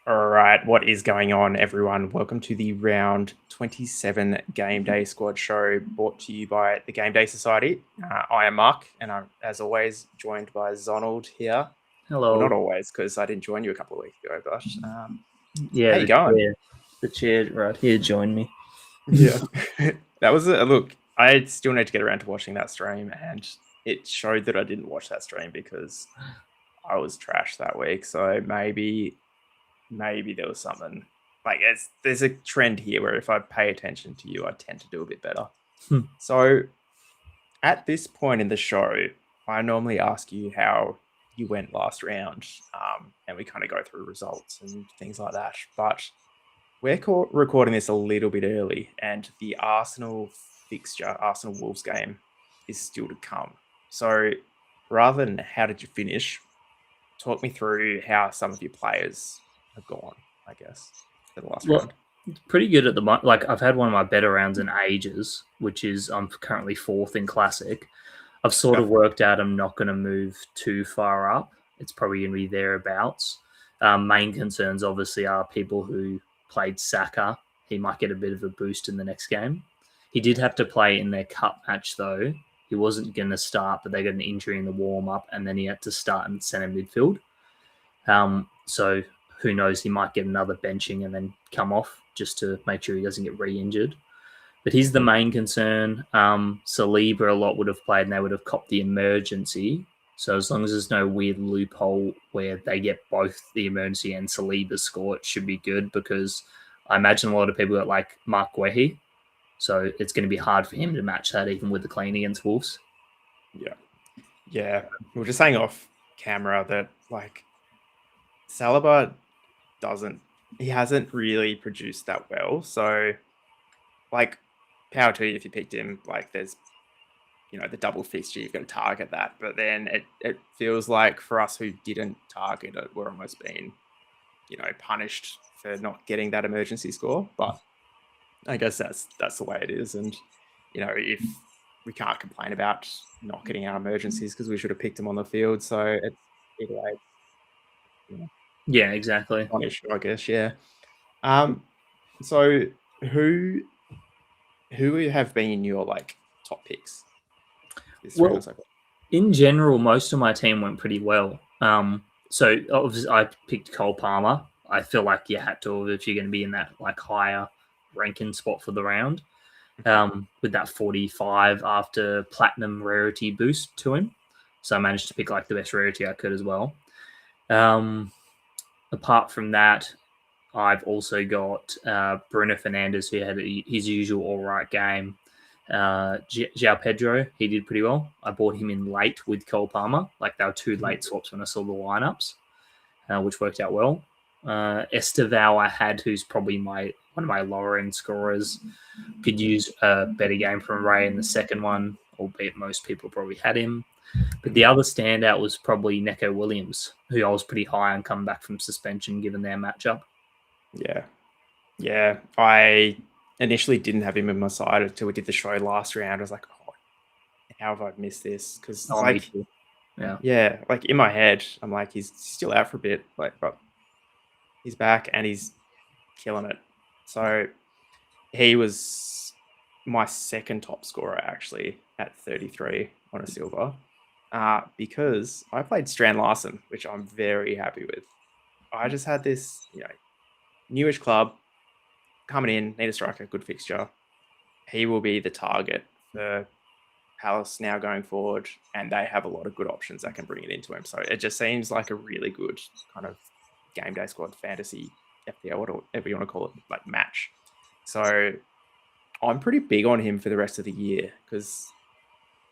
All right, what is going on, everyone? Welcome to the round 27 Game Day Squad show brought to you by the Game Day Society. I am Mark, and I'm, as always, joined by Zonald here. Hello. Well, not always, because I didn't join you a couple of weeks ago, but Yeah, how you going? the chair right here joined me. Yeah. That was a look. I still need to get around to watching that stream, and it showed that I didn't watch that stream because I was trash that week. So maybe there was something like there's a trend here where if I pay attention to you, I tend to do a bit better. So at this point in the show, I normally ask you how you went last round, and we kind of go through results and things like that. But we're recording this a little bit early, and the Arsenal fixture, Arsenal Wolves game, is still to come. So rather than how did you finish, talk me through how some of your players have gone, I guess, for the last round. It's pretty good at the moment. Like I've had one of my better rounds in ages, which is I'm currently fourth in Classic. I've sort of worked out I'm not going to move too far up. It's probably going to be thereabouts. Main concerns obviously are people who played Saka. He might get a bit of a boost in the next game. He did have to play in their cup match though. He wasn't going to start, but they got an injury in the warm up, and then he had to start in centre midfield. So who knows? He might get another benching and then come off just to make sure he doesn't get re-injured. But he's the main concern. Saliba a lot would have played, and they would have copped the emergency. So as long as there's no weird loophole where they get both the emergency and Saliba score, it should be good, because I imagine a lot of people got like Mark Wehi. So it's going to be hard for him to match that even with the clean against Wolves. Yeah. We were just saying off camera that like Saliba he hasn't really produced that well. So like power to you if you picked him. Like there's the double fixture, you've got to target that. But then it feels like for us who didn't target it, we're almost being, punished for not getting that emergency score. But I guess that's the way it is. And, if we can't complain about not getting our emergencies because we should have picked them on the field. So it's either way. Yeah, exactly. On issue, I guess, yeah. So who have been your like top picks this round so far? In general, most of my team went pretty well. So obviously I picked Cole Palmer. I feel like you had to if you're going to be in that like higher ranking spot for the round. With that 45 after platinum rarity boost to him. So I managed to pick like the best rarity I could as well. Apart from that, I've also got Bruno Fernandes, who had his usual all right game. João Pedro, he did pretty well. I bought him in late with Cole Palmer. Like they were two late swaps when I saw the lineups, which worked out well. Esteval I had, who's probably one of my lower end scorers. Could use a better game from Ray in the second one, albeit most people probably had him. But the other standout was probably Neco Williams, who I was pretty high on coming back from suspension given their matchup. Yeah. I initially didn't have him in my side until we did the show last round. I was like, oh, how have I missed this? Because like in my head, I'm like, he's still out for a bit, but he's back and he's killing it. So he was my second top scorer actually at 33 on a silver, because I played Strand Larson, which I'm very happy with. I just had this, newish club coming in, need a striker, good fixture. He will be the target for Palace now going forward, and they have a lot of good options that can bring it into him. So it just seems like a really good kind of game day squad fantasy FPL, whatever you want to call it, like match. So I'm pretty big on him for the rest of the year because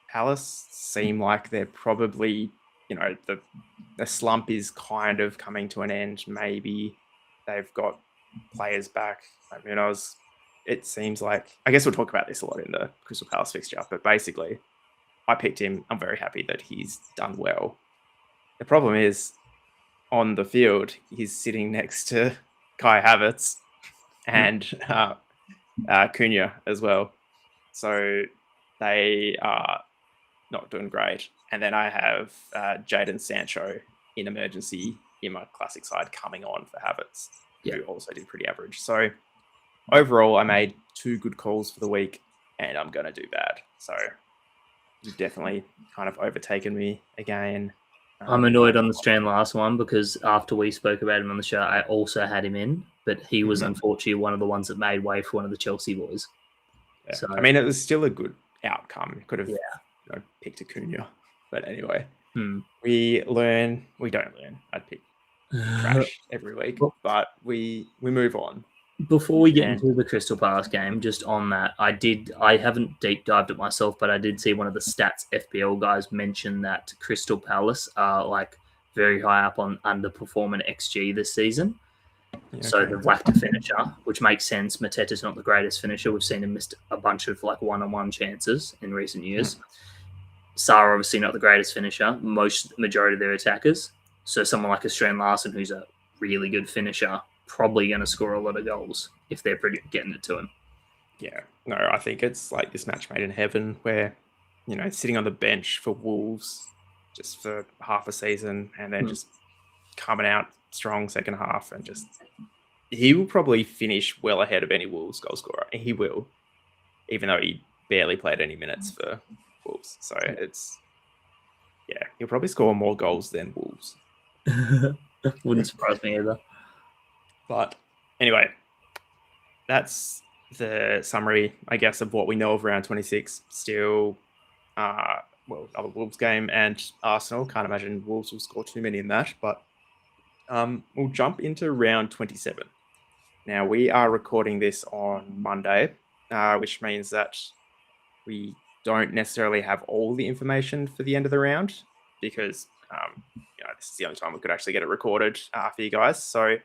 Palace seem like they're probably, the slump is kind of coming to an end. Maybe they've got players back. I mean, it seems like, I guess we'll talk about this a lot in the Crystal Palace fixture, but basically I picked him. I'm very happy that he's done well. The problem is on the field, he's sitting next to Kai Havertz and Cunha as well. So they are not doing great. And then I have Jadon Sancho in emergency in my classic side coming on for Havertz, Yeah. who also did pretty average. So overall, I made 2 good calls for the week, and I'm going to do bad. So you've definitely kind of overtaken me again. I'm annoyed on the Strand last one because after we spoke about him on the show, I also had him in, but he was unfortunately one of the ones that made way for one of the Chelsea boys. Yeah. So I mean, it was still a good outcome. Could have picked Acuna, but anyway, we don't learn. I'd pick trash every week, but we move on. Before we get into the Crystal Palace game, just on that, I haven't deep dived it myself, but I did see one of the stats FPL guys mention that Crystal Palace are like very high up on underperforming XG this season. So they've lacked a finisher, which makes sense. Mateta's not the greatest finisher. We've seen him miss a bunch of like one-on-one chances in recent years. Sarr obviously not the greatest finisher. Majority of their attackers. So someone like Australian Larson, who's a really good finisher, probably going to score a lot of goals if they're getting it to him. Yeah, no, I think it's like this match made in heaven where, sitting on the bench for Wolves just for half a season and then just coming out strong second half and just he will probably finish well ahead of any Wolves goal scorer. He will, even though he barely played any minutes for Wolves. So he'll probably score more goals than Wolves. Wouldn't surprise me either. But anyway, that's the summary, I guess, of what we know of round 26. Still, other Wolves game and Arsenal. Can't imagine Wolves will score too many in that. But we'll jump into round 27. Now, we are recording this on Monday, which means that we don't necessarily have all the information for the end of the round because this is the only time we could actually get it recorded for you guys. So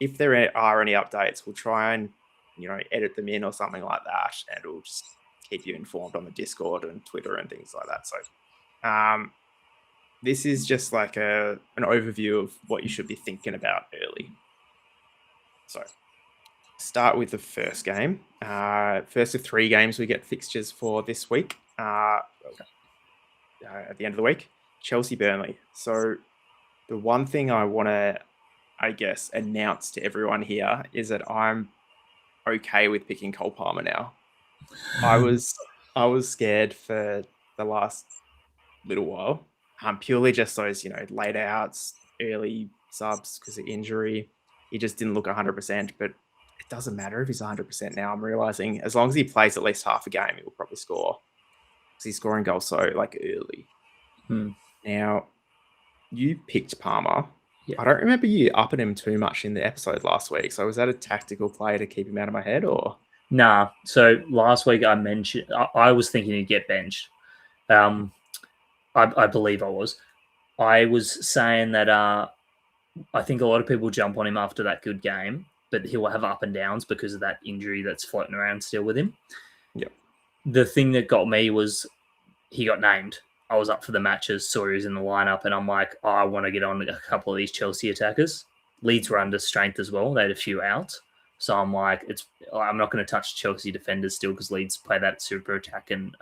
if there are any updates, we'll try and edit them in or something like that, and we'll just keep you informed on the Discord and Twitter and things like that. So this is just like an overview of what you should be thinking about early. So start with the first game. First of 3 games we get fixtures for this week. At the end of the week, Chelsea-Burnley. So the one thing I want to, I guess, announce to everyone here is that I'm okay with picking Cole Palmer now. I was scared for the last little while, purely just those late outs, early subs because of injury. He just didn't look 100%, but it doesn't matter if he's 100% now. I'm realizing as long as he plays at least half a game, he will probably score because he's scoring goals so early. Now, you picked Palmer. Yeah. I don't remember you upping him too much in the episode last week. So was that a tactical play to keep him out of my head, or? Nah. So last week I mentioned I was thinking he'd get benched. I believe I was. I was saying that I think a lot of people jump on him after that good game, but he'll have up and downs because of that injury that's floating around still with him. Yep. The thing that got me was he got named. I was up for the matches, saw he was in the lineup, and I'm like, I want to get on a couple of these Chelsea attackers. Leeds were under strength as well. They had a few out. So I'm like, I'm not going to touch Chelsea defenders still because Leeds play that super attack and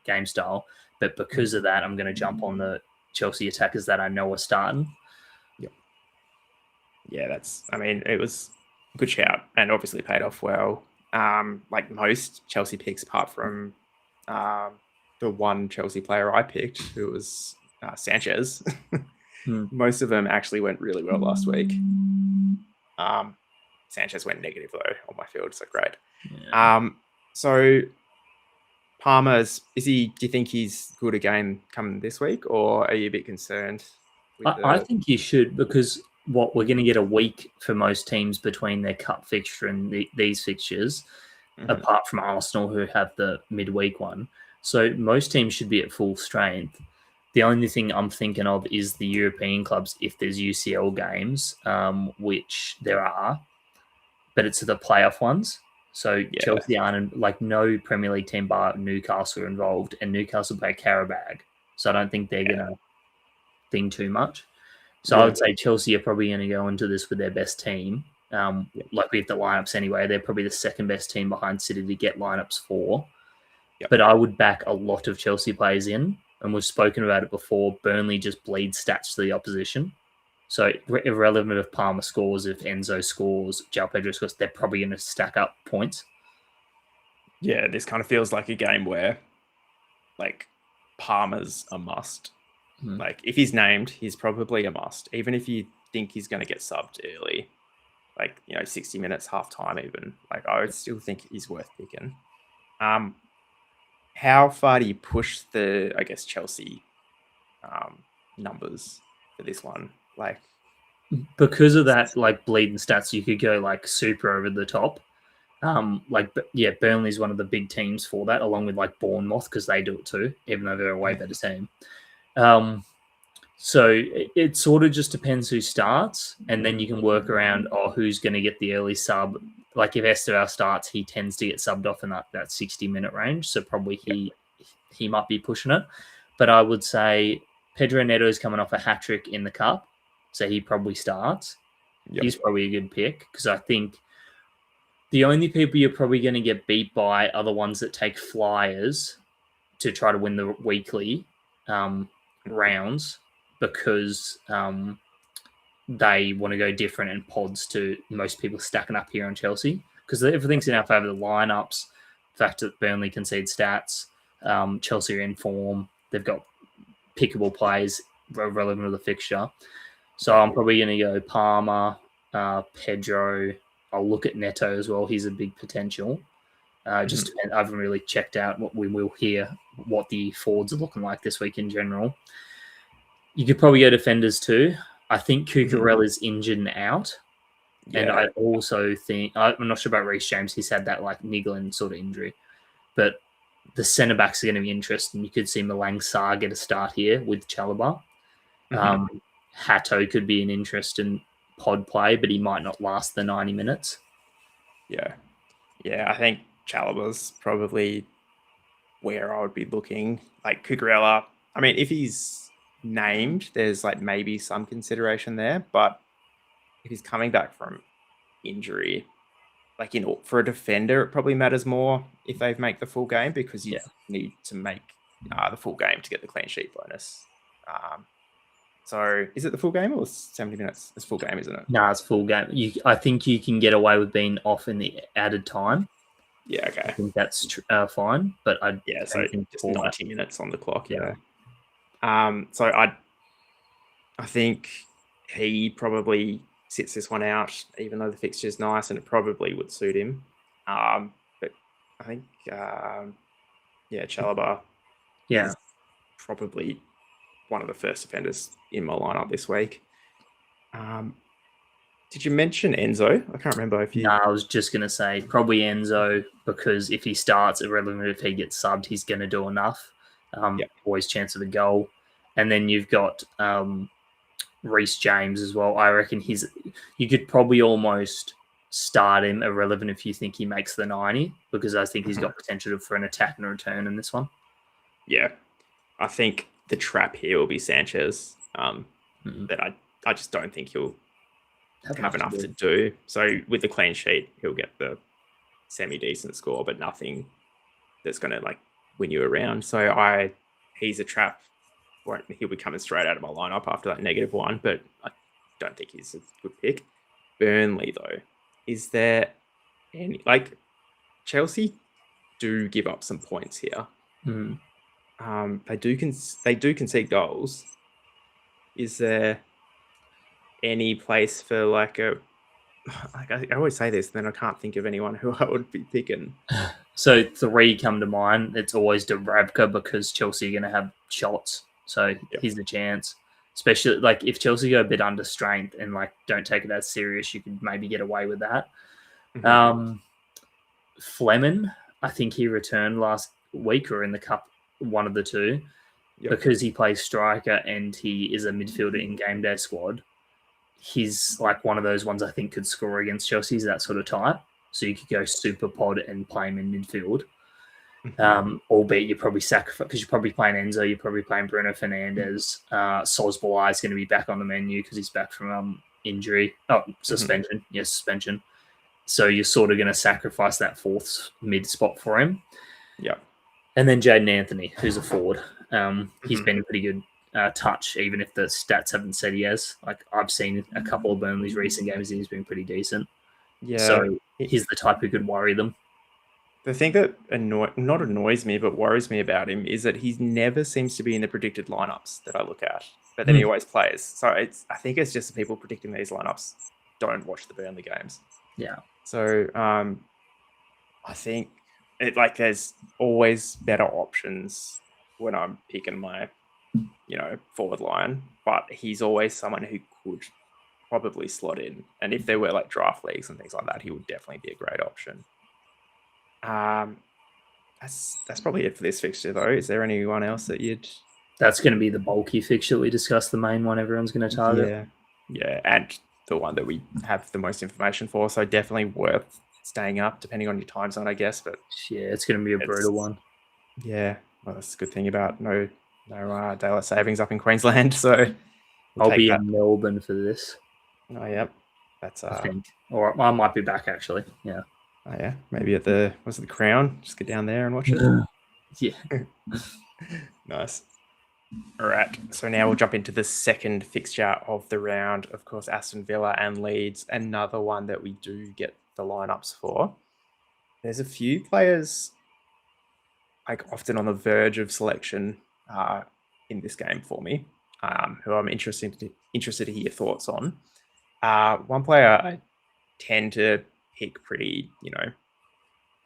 game style. But because of that, I'm going to jump on the Chelsea attackers that I know are starting. Yep. Yeah, it was a good shout and obviously paid off well. Like most Chelsea picks, apart from the one Chelsea player I picked, who was Sanchez. Most of them actually went really well last week. Sanchez went negative though on my field, so great. Yeah. So Palmer's do you think he's good again coming this week, or are you a bit concerned? I think you should, because we're going to get a week for most teams between their cup fixture and these fixtures, apart from Arsenal who have the midweek one. So most teams should be at full strength. The only thing I'm thinking of is the European clubs, if there's UCL games, which there are, but it's the playoff ones. So Chelsea aren't, no Premier League team bar Newcastle are involved, and Newcastle play Karabag. So I don't think they're going to think too much. So I would say Chelsea are probably going to go into this with their best team. Like we have the lineups anyway. They're probably the second best team behind City to get lineups for. Yep. But I would back a lot of Chelsea players in, and we've spoken about it before. Burnley just bleeds stats to the opposition. So irrelevant if Palmer scores, if Enzo scores, João Pedro scores, they're probably going to stack up points. Yeah, this kind of feels like a game where, like, Palmer's a must. Like, if he's named, he's probably a must. Even if you think he's going to get subbed early, like, 60 minutes, half time even. Like, I would still think he's worth picking. How far do you push the, I guess, Chelsea numbers for this one? Like, because of that, like, bleeding stats, you could go like super over the top. Burnley's one of the big teams for that, along with like Bournemouth, because they do it too, even though they're a way better team. So it sort of just depends who starts, and then you can work around who's going to get the early sub. Like if Esteval starts, he tends to get subbed off in that 60-minute range, so probably he might be pushing it. But I would say Pedro Neto is coming off a hat-trick in the Cup, so he probably starts. Yep. He's probably a good pick, because I think the only people you're probably going to get beat by are the ones that take flyers to try to win the weekly rounds, because they want to go different in pods to most people stacking up here on Chelsea, because everything's in our favour. The lineups, the fact that Burnley concede stats, Chelsea are in form, they've got pickable plays relevant to the fixture. So I'm probably going to go Palmer, Pedro. I'll look at Neto as well. He's a big potential. I haven't really checked out what we will hear, what the forwards are looking like this week in general. You could probably go defenders too. I think Cucurella's injured and out. Yeah. And I also think, I'm not sure about Reece James. He's had that like niggling sort of injury. But the centre backs are going to be interesting. You could see Malang Sarr get a start here with Chalobah. Hato could be an interesting pod play, but he might not last the 90 minutes. Yeah, I think Chalobah's probably where I would be looking. Like Cucurella, I mean, if he's named, there's like maybe some consideration there, but if he's coming back from injury, like for a defender, it probably matters more if they make the full game, because you need to make the full game to get the clean sheet bonus. So is it the full game or 70 minutes? It's full game, isn't it? No, it's full game. I think you can get away with being off in the added time. Yeah, okay. I think that's fine. But so just 90 minutes on the clock. Yeah. So I think he probably sits this one out, even though the fixture's nice and it probably would suit him. But I think, Chalobah. Yeah. Is probably one of the first offenders in my lineup this week. Did you mention Enzo? I can't remember if you... No, I was just going to say probably Enzo, because if he starts, irrelevant if he gets subbed, he's going to do enough. Always chance of a goal. And then you've got Reece James as well. I reckon you could probably almost start him irrelevant if you think he makes the 90, because I think he's got potential for an attack and a return in this one. Yeah. I think the trap here will be Sanchez, but I just don't think he'll have enough to do. So with the clean sheet, he'll get the semi-decent score, but nothing that's going to like win you around. So he's a trap. He'll be coming straight out of my lineup after that -1, but I don't think he's a good pick. Burnley, though, is there any... Like, Chelsea do give up some points here. They do concede goals. Is there any place for like a... Like I always say this, then I can't think of anyone who I would be picking. So 3 come to mind. It's always Dubravka, because Chelsea are going to have shots. So here's the chance. Especially like if Chelsea go a bit under strength and like don't take it as serious, you could maybe get away with that. Fleming, I think he returned last week or in the Cup, one of the two, because he plays striker and he is a midfielder in GameDay squad. He's like one of those ones I think could score against Chelsea. He's that sort of type. So you could go super pod and play him in midfield. Albeit you probably sacrifice, because you're probably playing Enzo, you're probably playing Bruno Fernandes. Sosbola is going to be back on the menu because he's back from injury. Suspension. Yes, suspension. So you're sort of going to sacrifice that 4th mid spot for him. Yeah. And then Jaden Anthony, who's a forward. He's been pretty good touch, even if the stats haven't said he has. Like I've seen a couple of Burnley's recent games, and he's been pretty decent. Yeah. So he's the type who could worry them. The thing that not annoys me, but worries me about him is that he never seems to be in the predicted lineups that I look at, but then he always plays. So I think it's just the people predicting these lineups don't watch the Burnley games. Yeah. So I think there's always better options when I'm picking my, forward line, but he's always someone who could probably slot in. And if there were like draft leagues and things like that, he would definitely be a great option. That's probably it for this fixture, though. Is there anyone else that you'd? That's going to be the bulky fixture we discussed. The main one everyone's going to target. Yeah, and the one that we have the most information for. So definitely worth staying up, depending on your time zone, I guess. But yeah, it's going to be a brutal one. Yeah, well, that's a good thing about no daylight savings up in Queensland. So I'll be in Melbourne for this. Oh, yep. That's I think, or I might be back actually. Yeah. Oh yeah, maybe at the Crown. Just get down there and watch it. Yeah. Nice. All right. So now we'll jump into the second fixture of the round. Of course, Aston Villa and Leeds. Another one that we do get the lineups for. There's a few players often on the verge of selection in this game for me, who I'm interested to hear your thoughts on. One player I tend to pick pretty,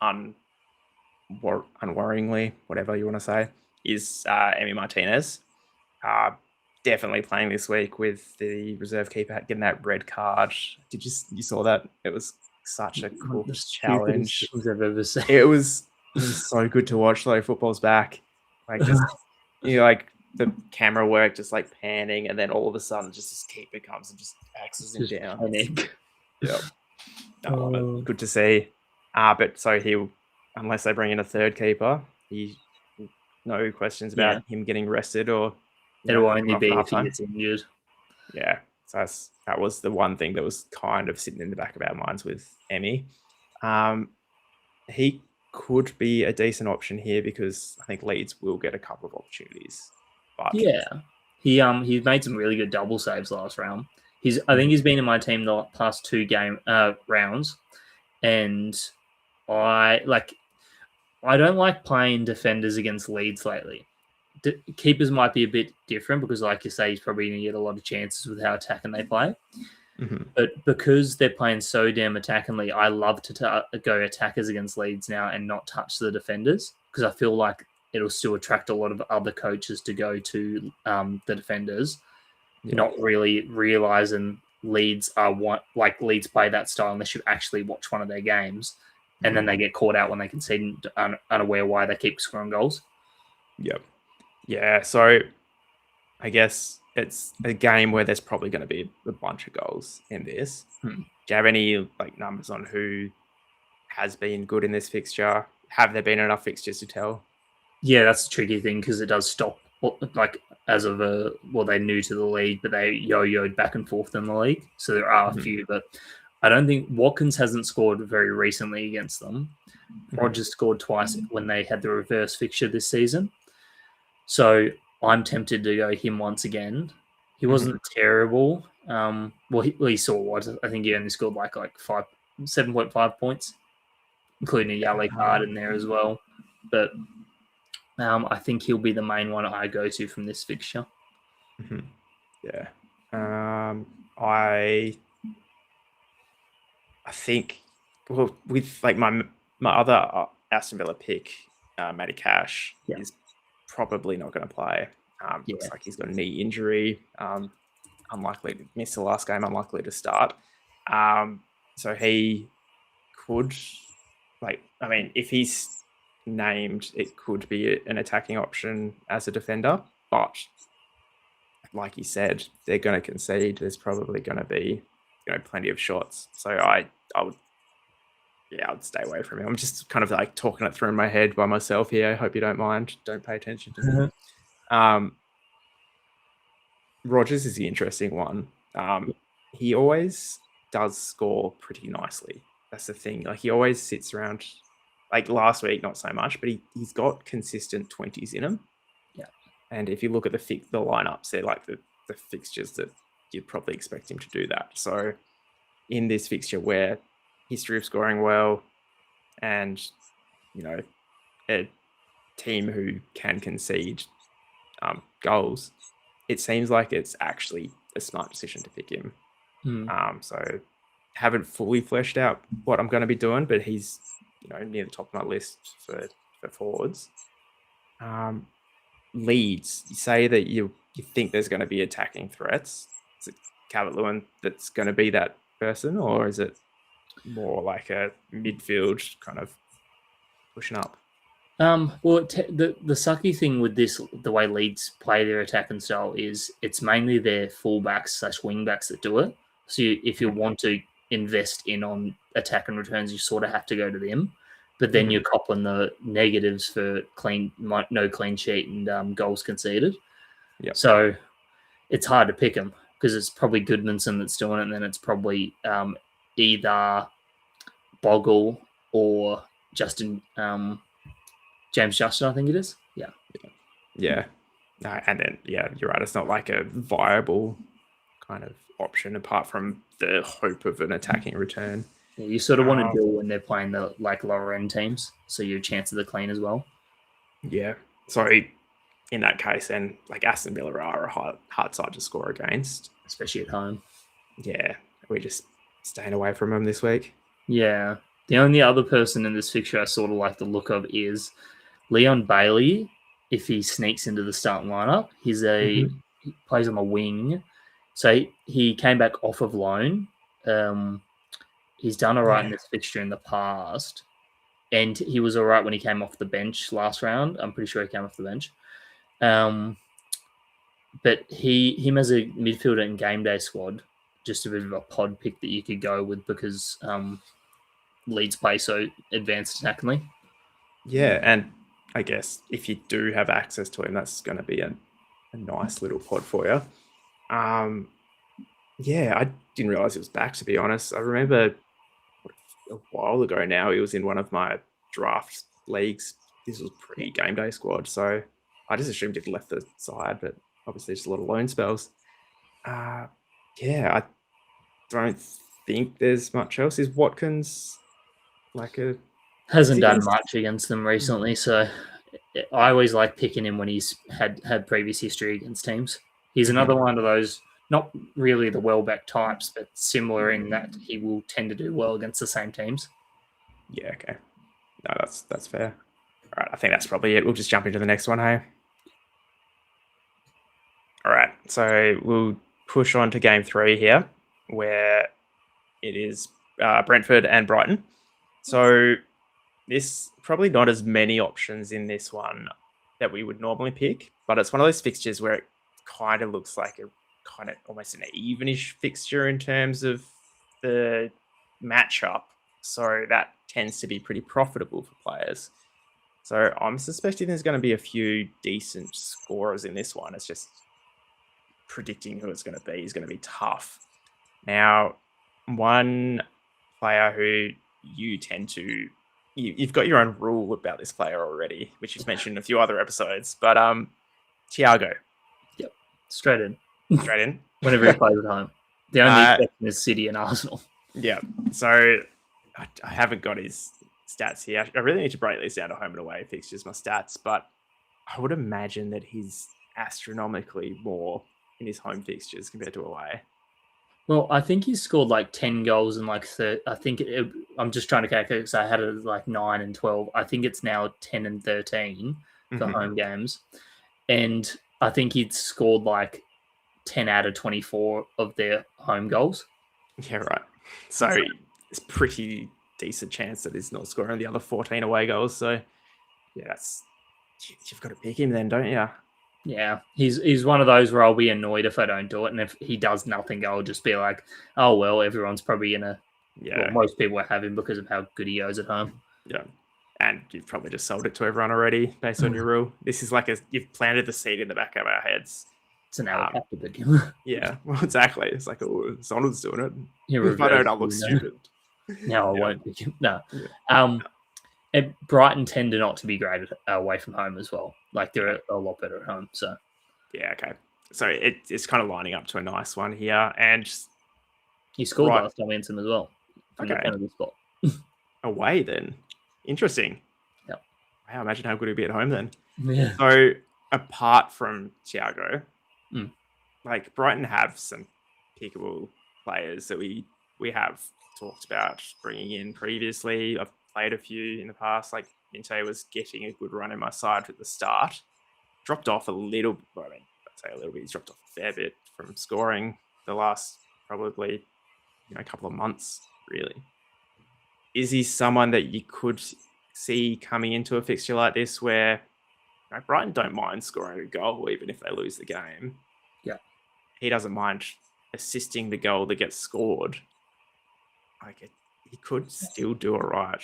unworryingly, whatever you want to say, is Emi Martinez. Definitely playing this week with the reserve keeper getting that red card. You saw that? It was such a cool challenge I've ever seen. It was so good to watch. Like football's back, the camera work just panning, and then all of a sudden, just this keeper comes and just axes him down. Panic. Yep. Good to see. But so unless they bring in a third keeper, no questions about him getting rested or. It'll only be if he gets injured. Yeah, so that was the one thing that was kind of sitting in the back of our minds with Emi. He could be a decent option here because I think Leeds will get a couple of opportunities. But he made some really good double saves last round. I think he's been in my team the past two rounds, and I don't like playing defenders against Leeds lately. Keepers might be a bit different because, like you say, he's probably going to get a lot of chances with how attacking they play. Mm-hmm. But because they're playing so damn attackingly, I love to go attackers against Leeds now and not touch the defenders because I feel like it'll still attract a lot of other coaches to go to the defenders, not really realizing Leeds Leeds play that style unless you actually watch one of their games, and then they get caught out when they concede unaware why they keep scoring goals. Yep. Yeah, so I guess it's a game where there's probably going to be a bunch of goals in this. Do you have any numbers on who has been good in this fixture? Have there been enough fixtures to tell? Yeah, that's a tricky thing because it does stop. As of they're new to the league, but they yo-yoed back and forth in the league. So there are a few, but I don't think Watkins hasn't scored very recently against them. Rogers scored twice when they had the reverse fixture this season. So I'm tempted to go him once again. He wasn't terrible. He saw what I think he only scored 7.5 points, including a yellow card in there as well. But I think he'll be the main one I go to from this fixture. Mm-hmm. Yeah. I think with my other Aston Villa pick, Matty Cash is probably not going to play. Looks like he's got a knee injury. Unlikely to miss the last game. Unlikely to start. So he could, if he's named, it could be an attacking option as a defender. But like you said, they're going to concede. There's probably going to be, plenty of shots. So I would stay away from him. I'm just kind of talking it through in my head by myself here. I hope you don't mind. Don't pay attention to me. Rogers is the interesting one. He always does score pretty nicely. That's the thing. He always sits around. Last week, not so much, but he's got consistent 20s in him. Yeah. And if you look at the lineups, they're like the fixtures that you'd probably expect him to do that. So in this fixture where history of scoring well and, a team who can concede goals, it seems like it's actually a smart decision to pick him. So haven't fully fleshed out what I'm going to be doing, but he's, near the top of my list for forwards. Leeds, you say that you think there's going to be attacking threats. Is it Calvert-Lewin that's going to be that person, or is it more like a midfield kind of pushing up? Well, the sucky thing with this, the way Leeds play their attacking style, is it's mainly their fullbacks / wingbacks that do it. So if you want to invest in on attack and returns, you sort of have to go to them. But then you're copping the negatives for no clean sheet and goals conceded. Yep. So it's hard to pick them because it's probably Goodmanson that's doing it, and then it's probably either Bogle or Justin. James Justin, I think it is. Yeah. And then, you're right. It's not like a viable kind of option apart from the hope of an attacking return. Yeah, you sort of want to do when they're playing the lower end teams, so your chance of the clean as well. Yeah. So in that case, then Aston Villa are a hard side to score against, especially at home. Yeah, we're just staying away from them this week. Yeah. The only other person in this fixture I sort of like the look of is Leon Bailey. If he sneaks into the starting lineup, he plays on the wing. So he came back off of loan. He's done all right in this fixture in the past. And he was all right when he came off the bench last round. I'm pretty sure he came off the bench. But him as a midfielder in GameDay squad, just a bit of a pod pick that you could go with because Leeds play so advanced attackingly. Yeah, and I guess if you do have access to him, that's going to be a nice little pod for you. Yeah, I didn't realize it was back, to be honest. I remember a while ago now, he was in one of my draft leagues. This was pre-game day squad, so I just assumed he'd left the side, but obviously just a lot of loan spells. I don't think there's much else. Is Watkins hasn't done much against them recently, so I always like picking him when he's had previous history against teams. He's another one of those, not really the well-back types, but similar in that he will tend to do well against the same teams. Yeah, okay. No, that's fair. All right, I think that's probably it. We'll just jump into the next one, hey? All right, so we'll push on to game 3 here, where it is Brentford and Brighton. So this probably not as many options in this one that we would normally pick, but it's one of those fixtures where it kind of looks like a kind of almost an evenish fixture in terms of the matchup. So that tends to be pretty profitable for players. So I'm suspecting there's going to be a few decent scorers in this one. It's just predicting who it's going to be is going to be tough. Now, one player who you tend to... You've got your own rule about this player already, which you've mentioned in a few other episodes. But Thiago. Yep. Straight in. Whenever he plays at home. The only exception is City and Arsenal. Yeah. So I haven't got his stats here. I really need to break these down to home and away fixtures, my stats. But I would imagine that he's astronomically more in his home fixtures compared to away. Well, I think he scored 10 goals in I'm just trying to calculate because I had it as 9 and 12. I think it's now 10 and 13 for home games. And I think he'd scored 10 out of 24 of their home goals. Yeah, right. So it's pretty decent chance that he's not scoring the other 14 away goals. So yeah, you've got to pick him then, don't you? Yeah, he's one of those where I'll be annoyed if I don't do it, and if he does nothing, I'll just be like, oh well, everyone's probably gonna. Yeah, well, most people have him because of how good he goes at home. Yeah, and you've probably just sold it to everyone already based on your rule. This is you've planted the seed in the back of our heads. So now we have to pick him. Yeah, well, exactly. It's Zonald's doing it. If I don't, I'll look stupid. No, I won't pick him. No. Brighton tend to not to be great away from home as well. Like they're a lot better at home. So yeah, okay. So it's kind of lining up to a nice one here, and he scored last time against them as well from the penalty spot. Away then, interesting. Yep. Wow, imagine how good he'd be at home then. Yeah. So apart from Thiago, like Brighton have some pickable players that we have talked about bringing in previously. I've played a few in the past. Like Minte was getting a good run in my side at the start. Dropped off a little bit. I mean, I'd say a little bit. He's dropped off a fair bit from scoring the last probably a couple of months, really. Is he someone that you could see coming into a fixture like this where Brighton don't mind scoring a goal even if they lose the game? Yeah. He doesn't mind assisting the goal that gets scored. Like he could still do it right.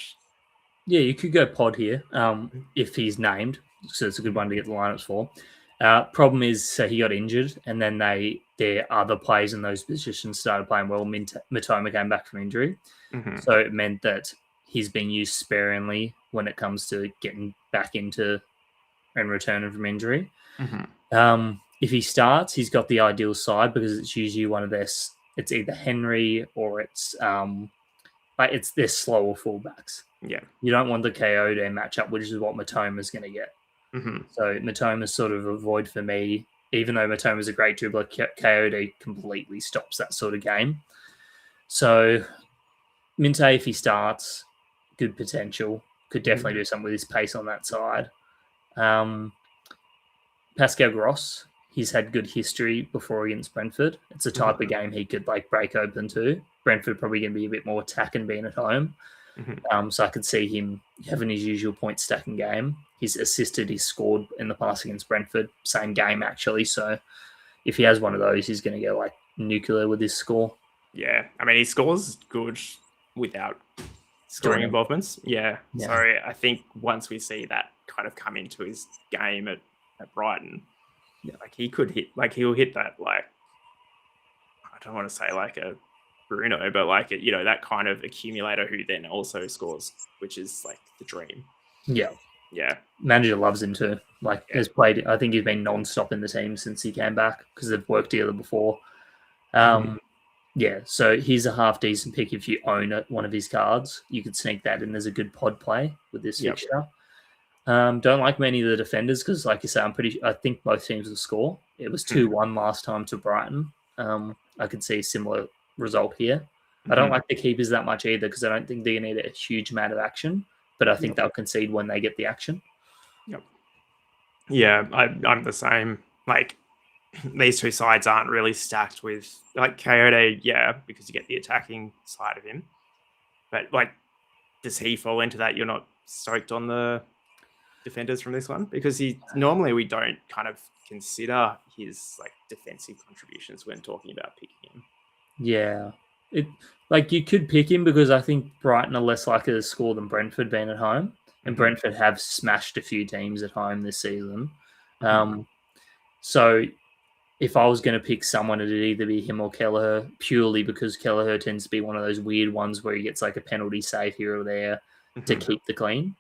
Yeah, you could go Pod here if he's named. So it's a good one to get the lineups for. Problem is, so he got injured, and then their other players in those positions started playing well. Mitoma came back from injury, so it meant that he's been used sparingly when it comes to getting back into and returning from injury. If he starts, he's got the ideal side because it's usually one of their. It's either Henry or it's their slower fullbacks. Yeah, you don't want the Coyote matchup, which is what Mitoma's going to get. So Mitoma's sort of a void for me. Even though Mitoma's a great dribbler, Coyote completely stops that sort of game. So Minte, if he starts, good potential. Could definitely do something with his pace on that side. Pascal Gross, he's had good history before against Brentford. It's a type of game he could break open to. Brentford probably going to be a bit more attacking being at home. So I could see him having his usual point stacking game. He's assisted, he's scored in the past against Brentford, same game actually. So if he has one of those, he's going to go nuclear with his score. Yeah, I mean he scores good without scoring involvements. Yeah. So I think once we see that kind of come into his game at Brighton, he could hit he'll hit that I don't want to say a Bruno, but that kind of accumulator who then also scores, which is the dream. Yeah. Manager loves him too. Has played. I think he's been non-stop in the team since he came back because they've worked together before. Yeah. So he's a half decent pick if you own one of his cards. You could sneak that in as a good pod play with this fixture. Don't like many of the defenders because, like you say, I think both teams will score. It was 2-1 last time to Brighton. I could see a similar result here. I don't like the keepers that much either because I don't think they need a huge amount of action, but I think they'll concede when they get the action. Yeah, I'm the same. These two sides aren't really stacked with Coyote, because you get the attacking side of him. But does he fall into that? You're not stoked on the defenders from this one because normally we don't kind of consider his defensive contributions when talking about picking him. Yeah, you could pick him because I think Brighton are less likely to score than Brentford being at home, and Brentford have smashed a few teams at home this season. So if I was going to pick someone, it'd either be him or Kelleher, purely because Kelleher tends to be one of those weird ones where he gets a penalty save here or there to keep the clean.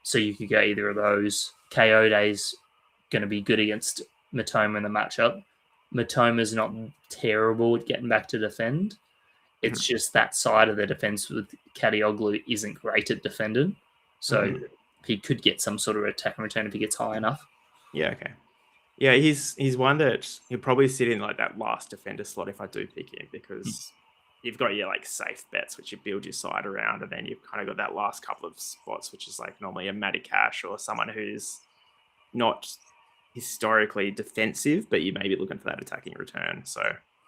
So you could go either of those. Coyote's going to be good against Mitoma in the matchup. Mitoma's not terrible at getting back to defend. It's just that side of the defense with Kadioglu isn't great at defending. So he could get some sort of attack and return if he gets high enough. Yeah, okay. Yeah, he's one that he'll probably sit in that last defender slot if I do pick him because you've got your safe bets which you build your side around, and then you've kind of got that last couple of spots which is normally a Matty Cash or someone who's not historically defensive, but you may be looking for that attacking return. So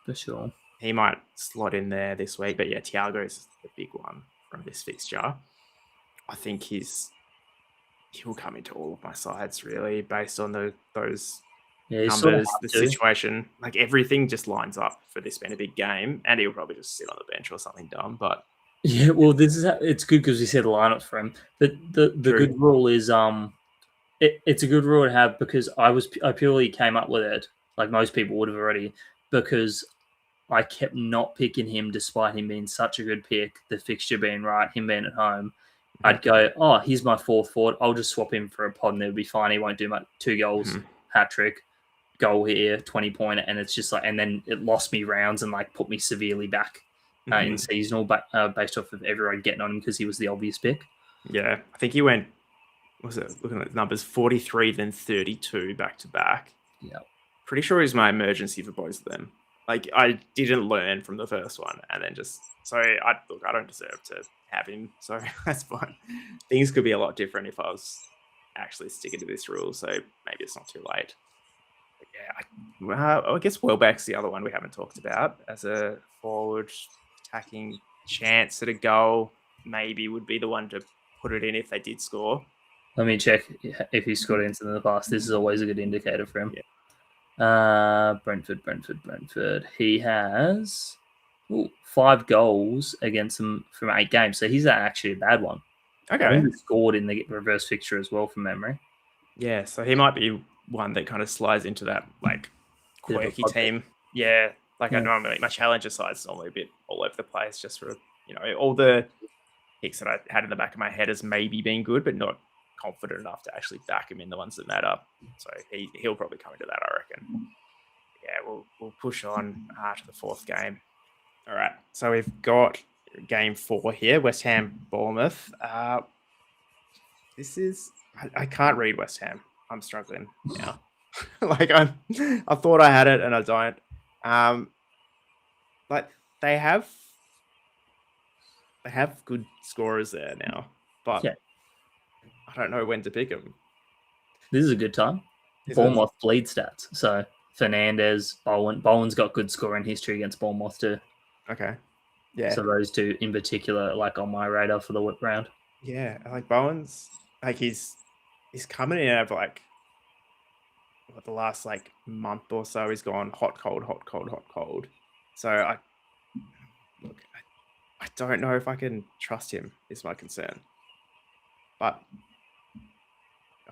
for sure, he might slot in there this week. But yeah, Thiago is the big one from this fixture. I think he'll come into all of my sides really based on those numbers, the situation. Everything just lines up for this being a big game, and he'll probably just sit on the bench or something dumb. But yeah, well, it's good because we said the lineups for him. But the good rule is it's a good rule to have because I purely came up with it like most people would have already because I kept not picking him despite him being such a good pick, the fixture being right, him being at home. I'd go, oh, here's my fourth forward. I'll just swap him for a pod and it'll be fine. He won't do much. 2 goals, hat trick, goal here, 20-pointer. And it's just like, and then it lost me rounds and like put me severely back in seasonal, but based off of everyone getting on him because he was the obvious pick. Yeah. I think he went, was it looking at the numbers, 43, then 32 back to back. Yeah. Pretty sure he's my emergency for both of them. Like, I didn't learn from the first one, and then just I don't deserve to have him, so that's fine. Things could be a lot different if I was actually sticking to this rule, so maybe it's not too late. But yeah, I guess Welbeck's the other one we haven't talked about as a forward attacking chance at a goal. Maybe would be the one to put it in if they did score. Let me check if he scored into in the past. This is always a good indicator for him. Yeah. Brentford. He has 5 goals against them from 8 games, so he's actually a bad one. Okay. He scored in the reverse fixture as well from memory. Yeah, so he might be one that kind of slides into that like quirky team. Yeah, like I normally, my challenger side's normally a bit all over the place, just for all the picks that I had in the back of my head as maybe being good, but not confident enough to actually back him in the ones that matter. So he'll probably come into that, I reckon. Yeah, we'll push on to the 4th game. All right, so we've got game 4 here, West Ham Bournemouth. This is I can't read West Ham. I'm struggling now. Like I thought I had it and I don't. Like they have good scorers there now, but I don't know when to pick them. This is a good time. Bournemouth bleed stats. So Fernandez, Bowen's got good scoring history against Bournemouth too. Okay. Yeah. So those two in particular, like on my radar for the whip round. Yeah, like Bowen's, like he's coming in over like the last like month or so. He's gone hot, cold, hot, cold, hot, cold. So I don't know if I can trust him. Is my concern. But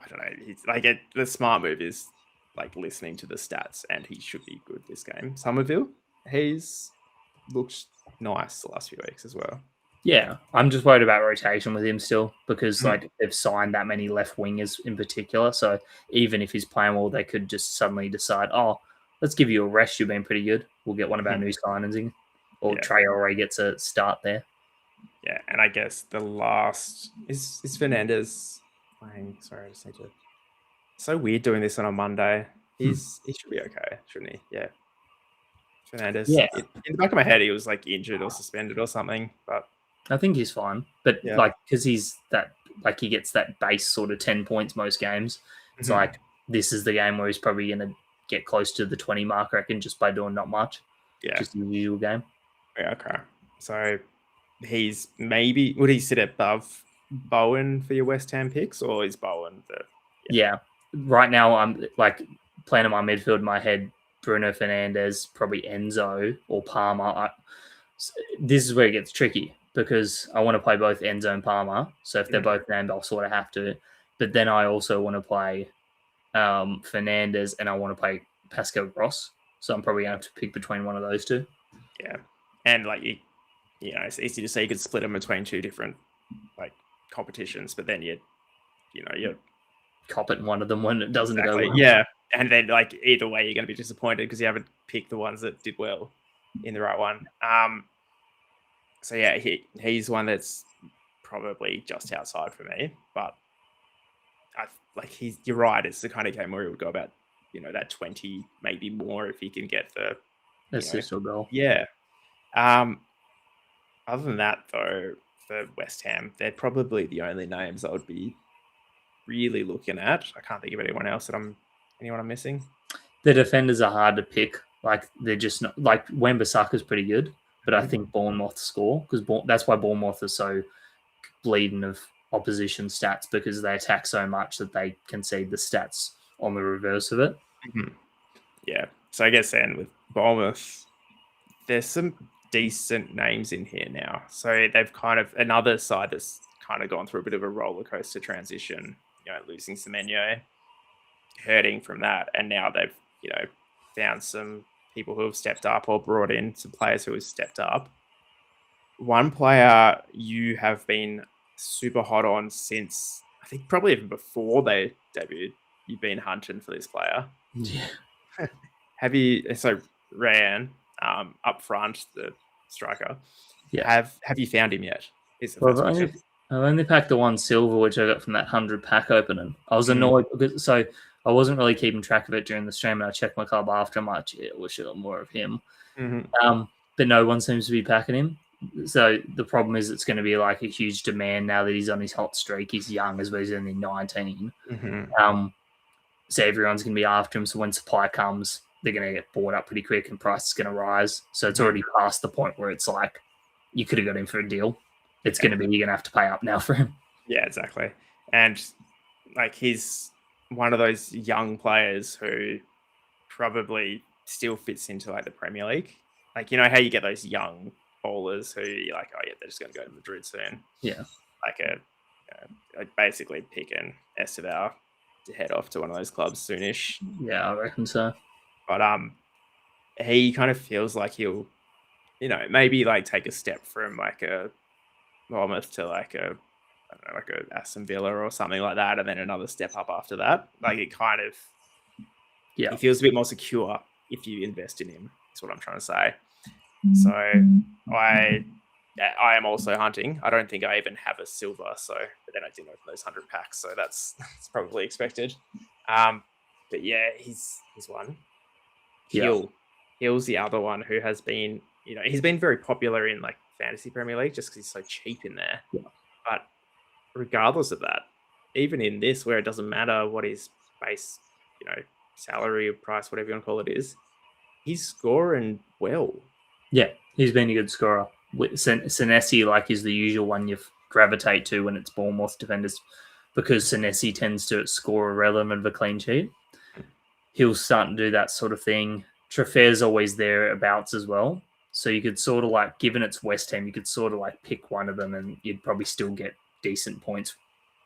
I don't know. He's like the smart move is like listening to the stats, and he should be good this game. Somerville, he's looked nice the last few weeks as well. Yeah, I'm just worried about rotation with him still because like they've signed that many left wingers in particular. So even if he's playing well, they could just suddenly decide, oh, let's give you a rest. You've been pretty good. We'll get one of our new signings in, or Traore gets a start there. Yeah, and I guess the last is Fernandez playing. Sorry, I just need to. So weird doing this on a Monday. He should be okay, shouldn't he? Yeah. Fernandez. Yeah. In the back of my head, he was like injured or suspended or something, but I think he's fine. But like, because he's that, like, he gets that base sort of 10 points most games. It's like this is the game where he's probably going to get close to the 20 mark, I reckon, just by doing not much. Yeah. Just the usual game. Yeah, okay. So he's maybe, would he sit above Bowen for your West Ham picks, or is Bowen the. Yeah. Right now, I'm like playing in my midfield in my head, Bruno Fernandes, probably Enzo or Palmer. This is where it gets tricky because I want to play both Enzo and Palmer. So if they're both named, I'll sort of have to. But then I also want to play Fernandes and I want to play Pascal Gross. So I'm probably going to have to pick between one of those two. Yeah. And like, it's easy to say you could split them between 2 different like competitions, but then you cop it in one of them when it doesn't go well. Yeah. And then like either way, you're going to be disappointed because you haven't picked the ones that did well in the right one. So yeah, he's one that's probably just outside for me, but you're right. It's the kind of game where he would go about, that 20, maybe more if he can get the assist or goal. Yeah. Other than that, though, for West Ham, they're probably the only names I would be really looking at. I can't think of anyone else I'm missing. The defenders are hard to pick. Like they're just not like Wan-Bissaka's pretty good, but I think Bournemouth score because that's why Bournemouth are so bleeding of opposition stats because they attack so much that they concede the stats on the reverse of it. Yeah. So I guess then with Bournemouth, there's some decent names in here now. So they've kind of another side that's kind of gone through a bit of a roller coaster transition. Losing Semenyo, hurting from that, and now they've found some people who have stepped up or brought in some players who have stepped up. One player you have been super hot on since I think probably even before they debuted. You've been hunting for this player. Yeah. Have you? So Ryan, up front, the striker. Yeah. Have you found him yet? Is the Well, first question. I've only packed the one silver, which I got from that 100 pack opening. I was annoyed because I wasn't really keeping track of it during the stream, and I checked my club after. I'm like, yeah, I wish I got more of him. But no one seems to be packing him. So the problem is it's going to be like a huge demand now that he's on his hot streak. He's young as well. He's only 19. So everyone's going to be after him. So when supply comes, they're going to get bought up pretty quick and price is going to rise. So it's already past the point where it's like you could have got him for a deal. It's going to be you're going to have to pay up now for him. Yeah, exactly. And like he's one of those young players who probably still fits into like the Premier League. Like, you know how you get those young bowlers who you're like, oh yeah, they're just going to go to Madrid soon. Yeah. Like basically picking Esteval to head off to one of those clubs soonish. Yeah, I reckon so. But he kind of feels like he'll, maybe like take a step from like a Bournemouth to like a, I don't know, like a Aston Villa or something like that, and then another step up after that. Like it kind of, he feels a bit more secure if you invest in him. That's what I'm trying to say. So I am also hunting. I don't think I even have a silver, but then I didn't open those 100 packs, so that's probably expected. But yeah, he's one. Hill's the other one who has been, he's been very popular in like fantasy Premier League just because he's so cheap in there. Yeah. But regardless of that, even in this where it doesn't matter what his base, salary or price, whatever you want to call it is, he's scoring well. Yeah, he's been a good scorer. Senesi, like, is the usual one you gravitate to when it's Bournemouth defenders because Senesi tends to score irrelevant of a clean sheet. He'll start to do that sort of thing. Treffier's always thereabouts as well. So you could sort of like, given it's West Ham, you could sort of like pick one of them and you'd probably still get decent points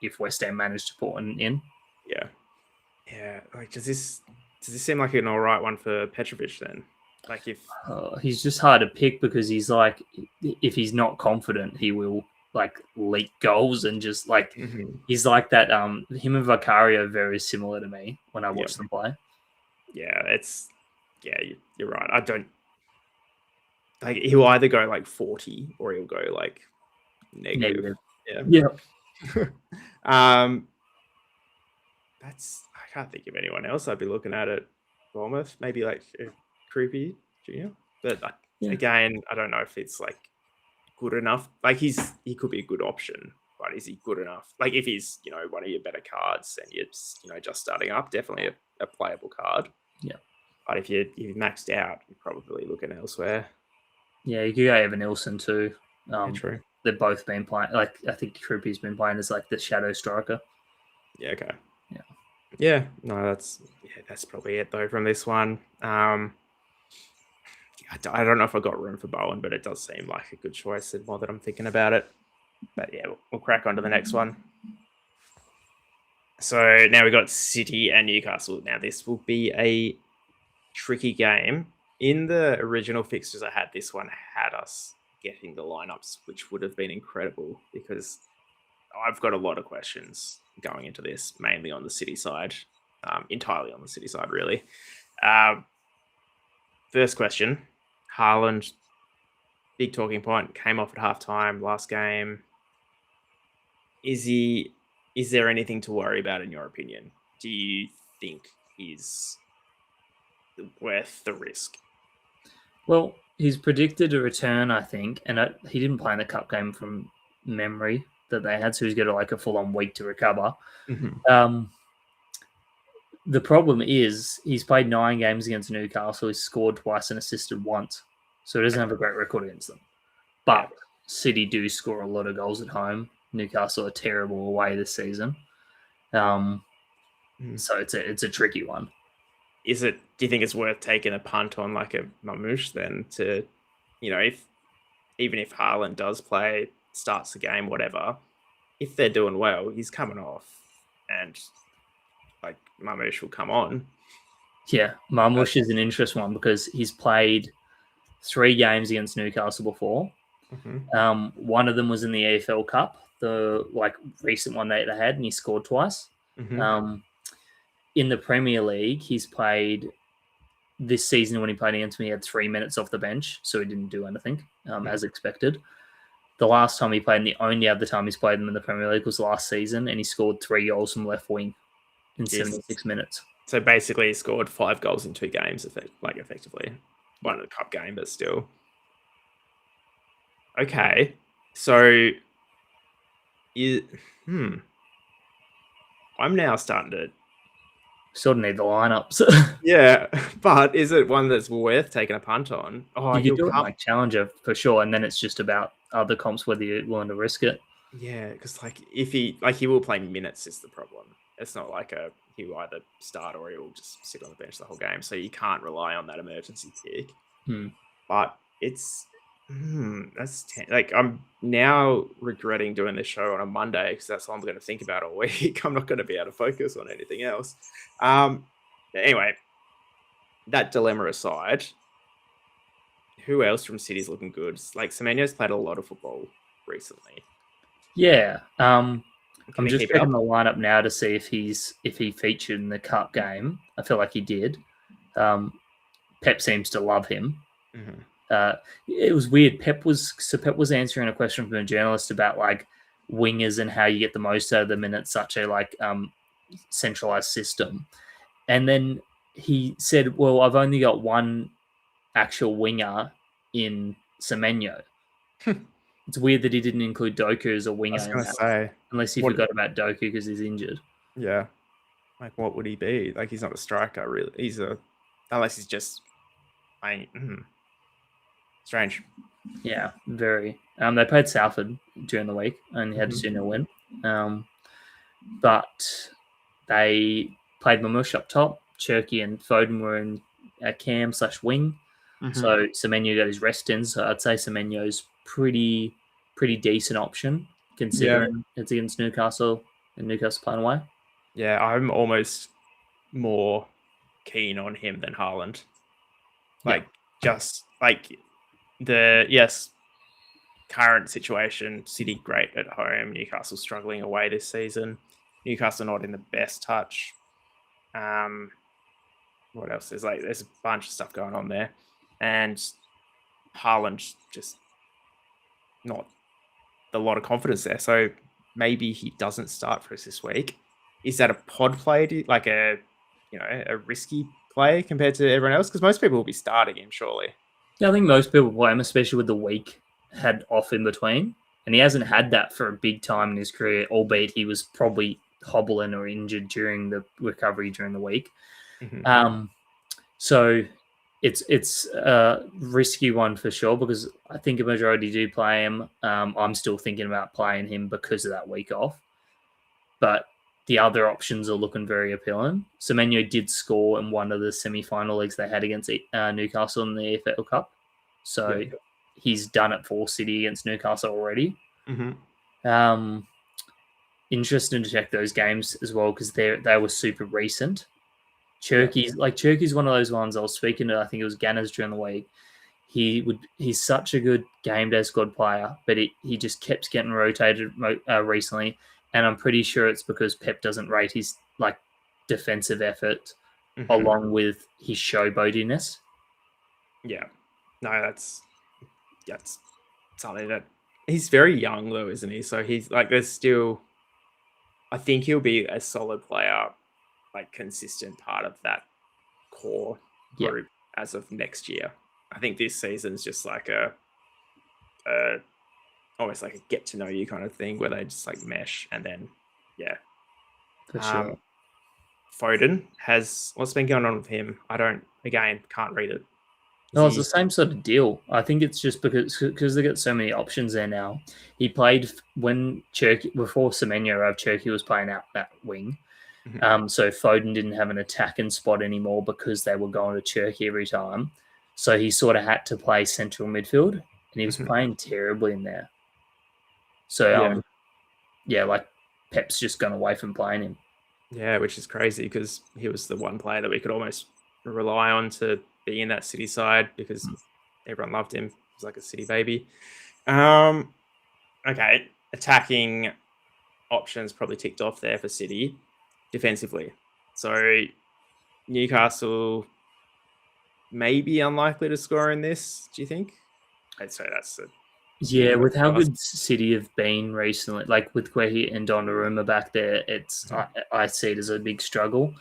if West Ham managed to put one in. Yeah. Yeah. Like, does this seem like an all right one for Petrovic then? Like if he's just hard to pick because he's like, if he's not confident, he will like leak goals and just like he's like that. Him and Vicario are very similar to me when I watch them play. Yeah, you're right. I don't like he'll either go like 40 or he'll go like negative. Yeah. I can't think of anyone else I'd be looking at Bournemouth. Maybe like Creepy Junior, but again, I don't know if it's like good enough. Like he could be a good option, but is he good enough? Like if he's one of your better cards and you're just starting up, definitely a playable card. Yeah, but if you've maxed out, you're probably looking elsewhere. Yeah, you could go Evan Nilsson too. True. They've both been playing. Like I think Creepy's been playing as like the shadow striker. Yeah. Okay. Yeah. Yeah. No, that's probably it though from this one. I don't know if I got room for Bowen, but it does seem like a good choice the more that I'm thinking about it. But yeah, we'll crack on to the next one. So now we've got City and Newcastle. Now this will be a tricky game. In the original fixtures I had, this one had us getting the lineups, which would have been incredible because I've got a lot of questions going into this, mainly on the City side, entirely on the City side, really. First question. Haaland, big talking point, came off at halftime last game. Is there anything to worry about in your opinion? Do you think he's worth the risk? Well, he's predicted a return, I think, and he didn't play in the cup game from memory that they had, so he's got like a full-on week to recover. The problem is he's played 9 games against Newcastle. He's scored twice and assisted once. So he doesn't have a great record against them. But City do score a lot of goals at home. Newcastle are terrible away this season. So it's a tricky one. Do you think it's worth taking a punt on like a Mamouche then to, even if Haaland does play, starts the game, whatever, if they're doing well, he's coming off and like Mamouche will come on. Yeah, Mamouche is an interesting one because he's played 3 games against Newcastle before. One of them was in the EFL Cup, the recent one they had, and he scored twice. In the Premier League, he's played this season. When he played against me, he had 3 minutes off the bench, so he didn't do anything as expected. The last time he played, and the only other time he's played them in the Premier League, was last season, and he scored 3 goals from left wing in 76 minutes. So basically, he scored 5 goals in 2 games, effectively. One in the cup game, but still. Okay, so I'm now starting to sort of need the lineups. Yeah, but is it one that's worth taking a punt on? Oh, you do it like Challenger for sure, and then it's just about other comps whether you're willing to risk it. Yeah, because if he will play minutes is the problem. It's not like he will either start or he will just sit on the bench the whole game. So you can't rely on that emergency pick. But it's I'm now regretting doing this show on a Monday because that's all I'm going to think about all week. I'm not going to be able to focus on anything else. Anyway, that dilemma aside, who else from City's looking good? Like Semenyo's played a lot of football recently. Yeah. I'm just checking the lineup now to see if he featured in the cup game. I feel like he did. Pep seems to love him. It was weird. Pep was answering a question from a journalist about wingers and how you get the most out of them in such a centralized system. And then he said, well, I've only got one actual winger in Semenyo. It's weird that he didn't include Doku as a winger. I was going to say. Unless he forgot about Doku because he's injured. Yeah. What would he be? He's not a striker, really. Unless he's just strange. Yeah, very. They played Salford during the week and had a 2-0 win. But they played Mamush up top. Cherky and Foden were in cam/wing. So Semenyo got his rest in. So I'd say Semenyo's pretty decent option considering it's against Newcastle and Newcastle playing away. Yeah, I'm almost more keen on him than Haaland. Current situation, City great at home, Newcastle struggling away this season. Newcastle not in the best touch. What else? There's a bunch of stuff going on there. And Haaland just not a lot of confidence there. So maybe he doesn't start for us this week. Is that a pod play, a risky play compared to everyone else? Because most people will be starting him, surely. Yeah, I think most people play him, especially with the week had off in between. And he hasn't had that for a big time in his career, albeit he was probably hobbling or injured during the recovery during the week. So it's a risky one for sure because I think a majority do play him. I'm still thinking about playing him because of that week off. But the other options are looking very appealing. Semenyo did score in one of the semi-final legs they had against Newcastle in the EPL Cup. So he's done it for City against Newcastle already. Interesting to check those games as well because they were super recent. Cherky's one of those ones I was speaking to. I think it was Ganners during the week. He's such a good game day squad player, but he just kept getting rotated recently, and I'm pretty sure it's because Pep doesn't rate his defensive effort along with his showboatiness. Yeah, no, that's something that he's very young though, isn't he? So he's there's still. I think he'll be a solid player, consistent part of that core group as of next year. I think this season's just almost like a get to know you kind of thing where they just mesh and then for sure. Foden has what's been going on with him. Can't read it. No, it's the same sort of deal. I think it's just because they got so many options there now. He played when Cherky before Semenyo, Cherky was playing out that wing. So Foden didn't have an attacking spot anymore because they were going to Cherky every time. So he sort of had to play central midfield, and he was playing terribly in there. So Pep's just gone away from playing him. Yeah, which is crazy because he was the one player that we could almost rely on to be in that City side because everyone loved him. He was like a City baby. Okay. Attacking options probably ticked off there for City defensively. So Newcastle maybe unlikely to score in this, do you think? I'd say that's with how good City have been recently, like with Guehi and Donnarumma back there, it's I see it as a big struggle.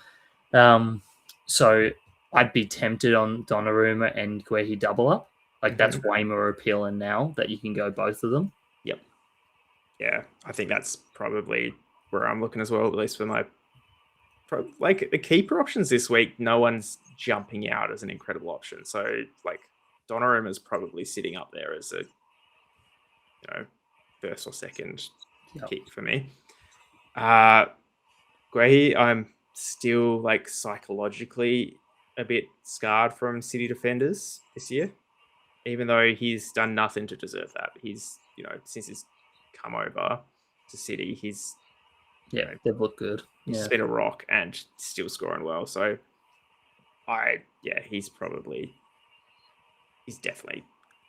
So I'd be tempted on Donnarumma and Guehi double up. Like that's way more appealing now that you can go both of them. Yep. Yeah, I think that's probably where I'm looking as well, at least for my like the keeper options this week. No one's jumping out as an incredible option. So like Donnarumma is probably sitting up there as a first or second pick for me. Guehi, I'm still like psychologically a bit scarred from City defenders this year, even though he's done nothing to deserve that. He's, since he's come over to City, he's they've looked good. He's been a rock and still scoring well. So he's definitely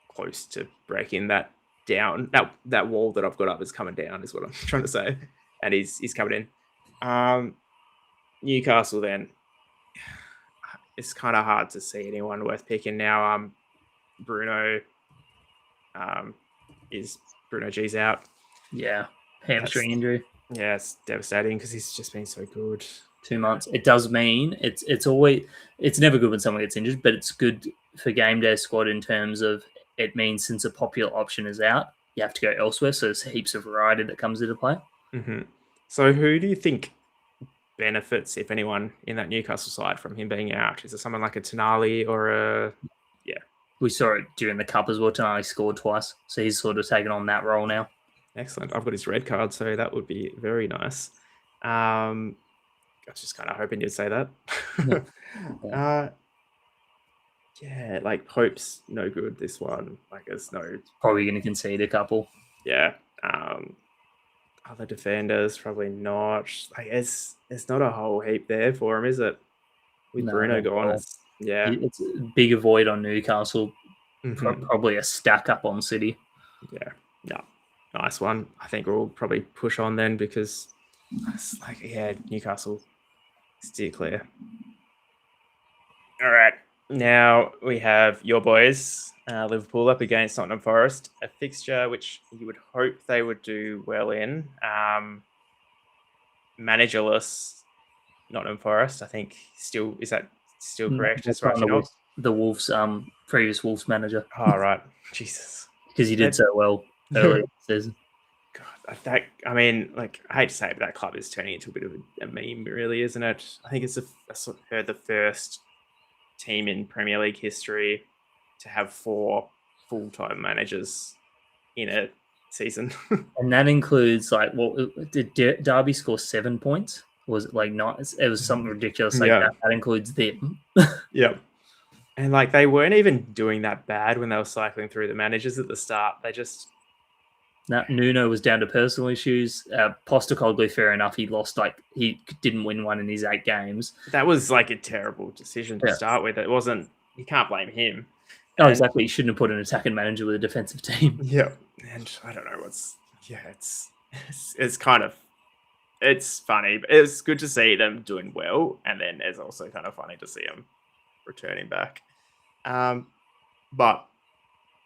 close to breaking that down. That wall that I've got up is coming down, is what I'm trying to say. And he's coming in. Newcastle then. It's kind of hard to see anyone worth picking now. Bruno G's out. Yeah. Hamstring injury. Yeah, it's devastating because he's just been so good. 2 months. It does mean it's never good when someone gets injured, but it's good for GameDay squad in terms of it means since a popular option is out, you have to go elsewhere. So there's heaps of variety that comes into play. Mm-hmm. So who do you think benefits, if anyone, in that Newcastle side from him being out? Is it someone like a Tonali or a... Yeah. We saw it during the Cup as well. Tonali scored twice. So he's sort of taken on that role now. Excellent. I've got his red card, so that would be very nice. I was just kind of hoping you'd say that. Like Pope's no good this one. Like there's no... Probably going to concede a couple. Yeah. Other defenders, probably not. Like there's not a whole heap there for him, is it? With Bruno gone, it's a big avoid on Newcastle. Mm-hmm. Probably a stack up on City. Yeah. Nice one. I think we'll probably push on then because it's like, Newcastle steer clear. All right. Now we have your boys, Liverpool up against Nottingham Forest, a fixture which you would hope they would do well in. Managerless Nottingham Forest, I think is that still correct? That's right. The Wolves, previous Wolves manager. Oh, right. Jesus. Because he did so well earlier this season. God, I hate to say it, but that club is turning into a bit of a meme, really, isn't it? I think it's the first team in Premier League history to have 4 full-time managers in a season. And that includes, did Derby score 7 points? Or was it not? It was something ridiculous like that. That includes them. Yeah. And they weren't even doing that bad when they were cycling through the managers at the start. They just... Nuno was down to personal issues. Postecoglou, fair enough, he lost, he didn't win one in his 8 games. That was a terrible decision to start with. It wasn't... You can't blame him. Oh, exactly. You shouldn't have put an attacking manager with a defensive team. Yeah. And I don't know what's... Yeah, it's kind of... It's funny. But it's good to see them doing well. And then it's also kind of funny to see them returning back. But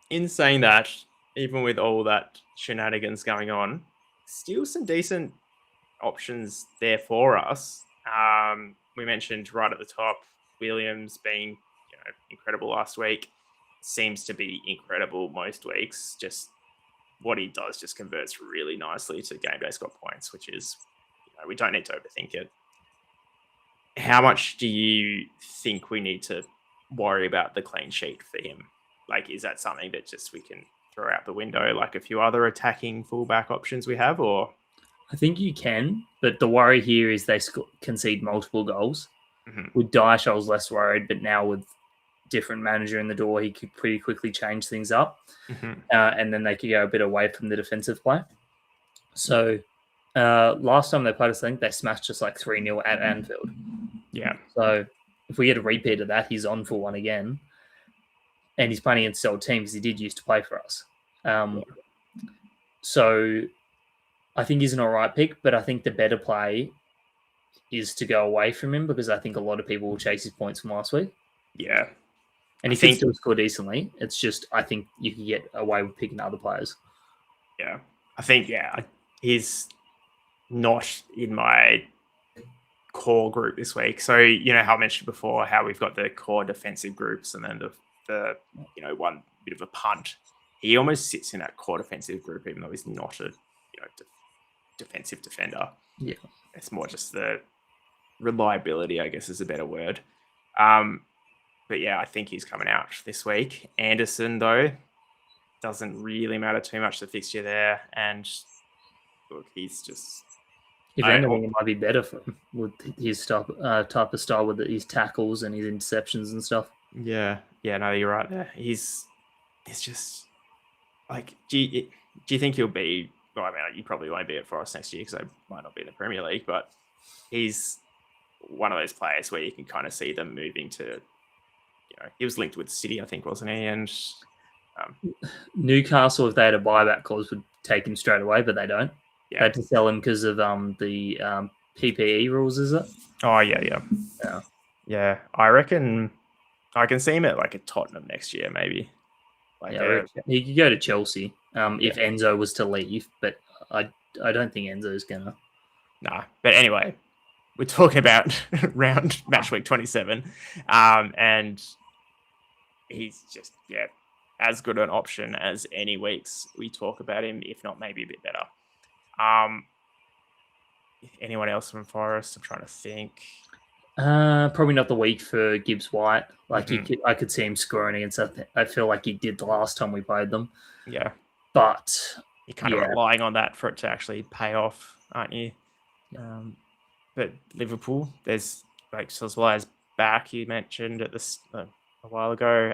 in saying that, even with all that shenanigans going on, still some decent options there for us. We mentioned right at the top, Williams being incredible last week. Seems to be incredible most weeks. Just what he does just converts really nicely to GameDay score points, which is, we don't need to overthink it. How much do you think we need to worry about the clean sheet for him? Is that something that just we can throw out the window like a few other attacking fullback options we have? Or I think you can, but the worry here is they concede multiple goals. Mm-hmm. With Dyche, I was less worried, but now with different manager in the door, he could pretty quickly change things up. Mm-hmm. And then they could go a bit away from the defensive play. So last time they played us, I think they smashed us 3-0 at Anfield. Yeah. So if we get a repeat of that, he's on for one again. And he's playing against old teams he did used to play for us. So I think he's an all right pick, but I think the better play is to go away from him because I think a lot of people will chase his points from last week. Yeah. And he can still score decently. It's just I think you can get away with picking other players. Yeah. I think, he's not in my core group this week. So, how I mentioned before, how we've got the core defensive groups and then the one bit of a punt. He almost sits in that core defensive group, even though he's not a defensive defender. Yeah. It's more just the reliability, I guess is a better word. But yeah, I think he's coming out this week. Anderson, though, doesn't really matter too much, the fixture there. And look, he's just... If anything, it might be better for him with his type of style with his tackles and his interceptions and stuff. Yeah, no, you're right there. It's just like, do you think he'll be? Well, I mean, you probably won't be at Forest next year because they might not be in the Premier League. But he's one of those players where you can kind of see them moving to. He was linked with City, I think, wasn't he? And Newcastle, if they had a buyback clause, would take him straight away, but they don't. Yeah. They had to sell him because of the PPE rules, is it? Oh, yeah. Yeah, I reckon I can see him at like a Tottenham next year, maybe. He could go to Chelsea if Enzo was to leave, but I don't think Enzo's gonna. Nah, but anyway, we're talking about match week 27, and he's just as good an option as any weeks we talk about him, if not maybe a bit better. Anyone else from Forest? I'm trying to think. Probably not the week for Gibbs White. Like I could see him scoring against. I feel like he did the last time we played them. Yeah, but you're kind of relying on that for it to actually pay off, aren't you? But Liverpool, there's like Szoboszlai's back. You mentioned at this a while ago.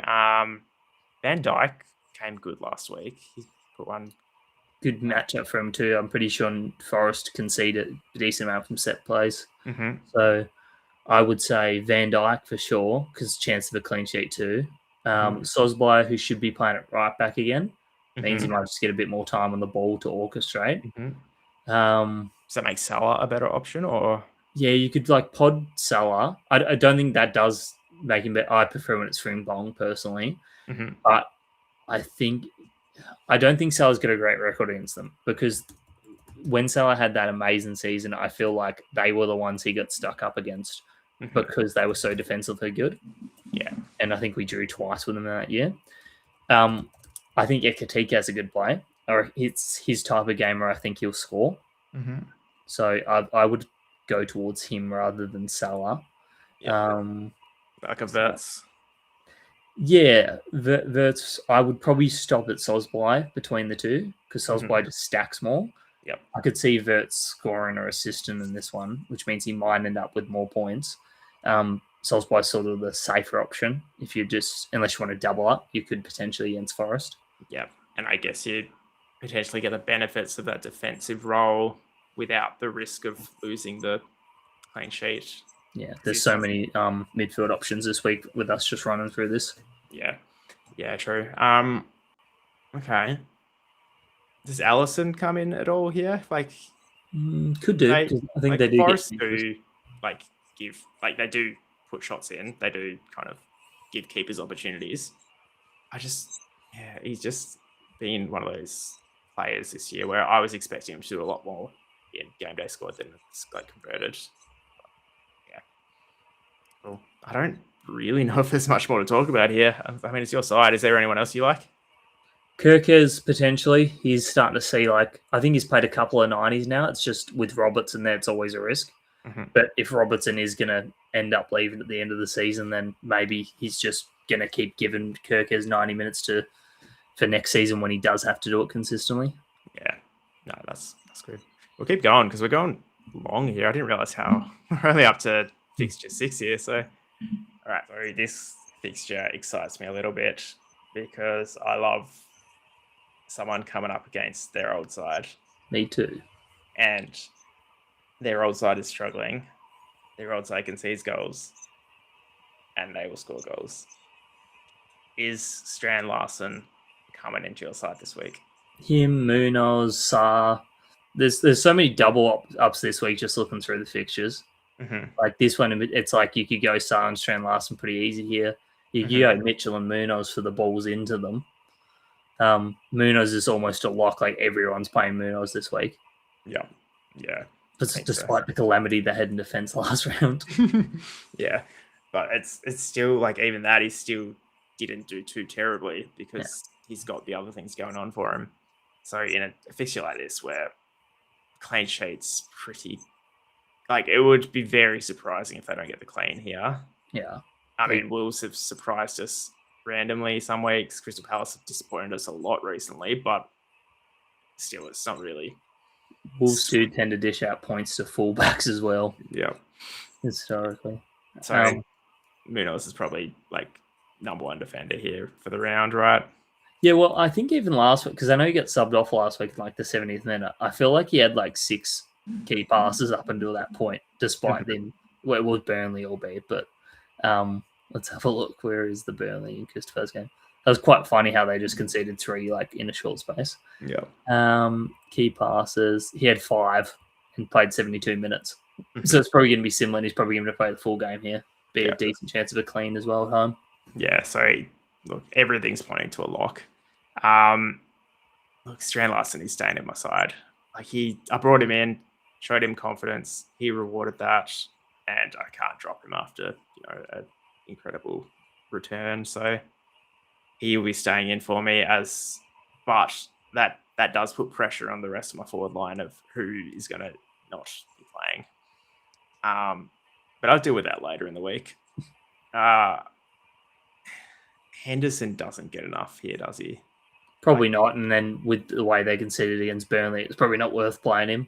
Van Dijk came good last week. He put one. Good matchup for him too. I'm pretty sure Forest conceded a decent amount from set plays. So I would say Van Dijk for sure, because chance of a clean sheet too. Szoboszlai, who should be playing at right back again, means he might just get a bit more time on the ball to orchestrate. Does that make Salah a better option, or? Yeah, you could like pod Salah. I don't think that does make him better. I prefer when it's Frimpong personally, but I don't think Salah's got a great record against them because when Salah had that amazing season, I feel like they were the ones he got stuck up against because they were so defensively good. Yeah. And I think we drew twice with them that year. I think Ekitike is a good play, or it's his type of game where I think he'll score. So I would go towards him rather than Salah. Like a Verts. Yeah, Verts. I would probably stop at Szoboszlai between the two because Szoboszlai just stacks more. Yep. I could see Verts scoring or assisting in this one, which means he might end up with more points. Szoboszlai is sort of the safer option. If you unless you want to double up, you could potentially against Forest. Yeah, and I guess you'd potentially get the benefits of that defensive role without the risk of losing the clean sheet. Yeah, there's so many midfield options this week with us just running through this. Yeah, true. Okay. Does Allison come in at all here? Like, could do. I think they do. Forest do they do put shots in. They do kind of give keepers opportunities. He's just been one of those players this year where I was expecting him to do a lot more in GameDay squad than it's converted. Well, I don't really know if there's much more to talk about here. I mean, it's your side. Is there anyone else you like? Kirkes, potentially. He's starting to see, I think he's played a couple of 90s now. It's just with Robertson there, it's always a risk. But if Robertson is going to end up leaving at the end of the season, then maybe he's just going to keep giving Kirkes 90 minutes for next season when he does have to do it consistently. Yeah. No, that's good. We'll keep going because we're going long here. I didn't realize how we're only up to fixture 6 here. So, all right, so this fixture excites me a little bit because I love someone coming up against their old side. Me too. And their old side is struggling. Their old side concedes goals and they will score goals. Is Strand Larsen coming into your side this week? Him, Munoz, Sa. There's so many double ups this week. Just looking through the fixtures, like this one, it's like you could go Sa and Strand Larson pretty easy here. You could go Mitchell and Munoz for the balls into them. Munoz is almost a lock. Like everyone's playing Munoz this week. Yeah. But despite the calamity they had in defense last round. Yeah, but it's still like even that he still didn't do too terribly because he's got the other things going on for him. So in a fixture like this where clean sheet's pretty, like it would be very surprising if they don't get the clean here. Yeah, I mean Wolves have surprised us randomly some weeks. Crystal Palace have disappointed us a lot recently, but still it's not really. Wolves do tend to dish out points to fullbacks as well. Yeah, historically. So Munoz is probably like number one defender here for the round, right? Yeah, well, I think even last week, because I know he got subbed off last week in like the 70th minute, I feel like he had like 6 key passes up until that point, despite them. Well, it was Burnley, albeit, but let's have a look. Where is the Burnley and Christopher's game? That was quite funny how they just conceded 3 like in a short space. Yeah. Key passes. He had 5 and played 72 minutes. So it's probably going to be similar. And he's probably going to play the full game here. Be a decent chance of a clean as well at home. Yeah, so look, everything's pointing to a lock. Look, Strand Larson is staying at my side. Like I brought him in, showed him confidence. He rewarded that, and I can't drop him after an incredible return. So he will be staying in for me but that does put pressure on the rest of my forward line of who is going to not be playing. But I'll deal with that later in the week. Henderson doesn't get enough here, does he? Probably not. And then with the way they conceded against Burnley, it's probably not worth playing him.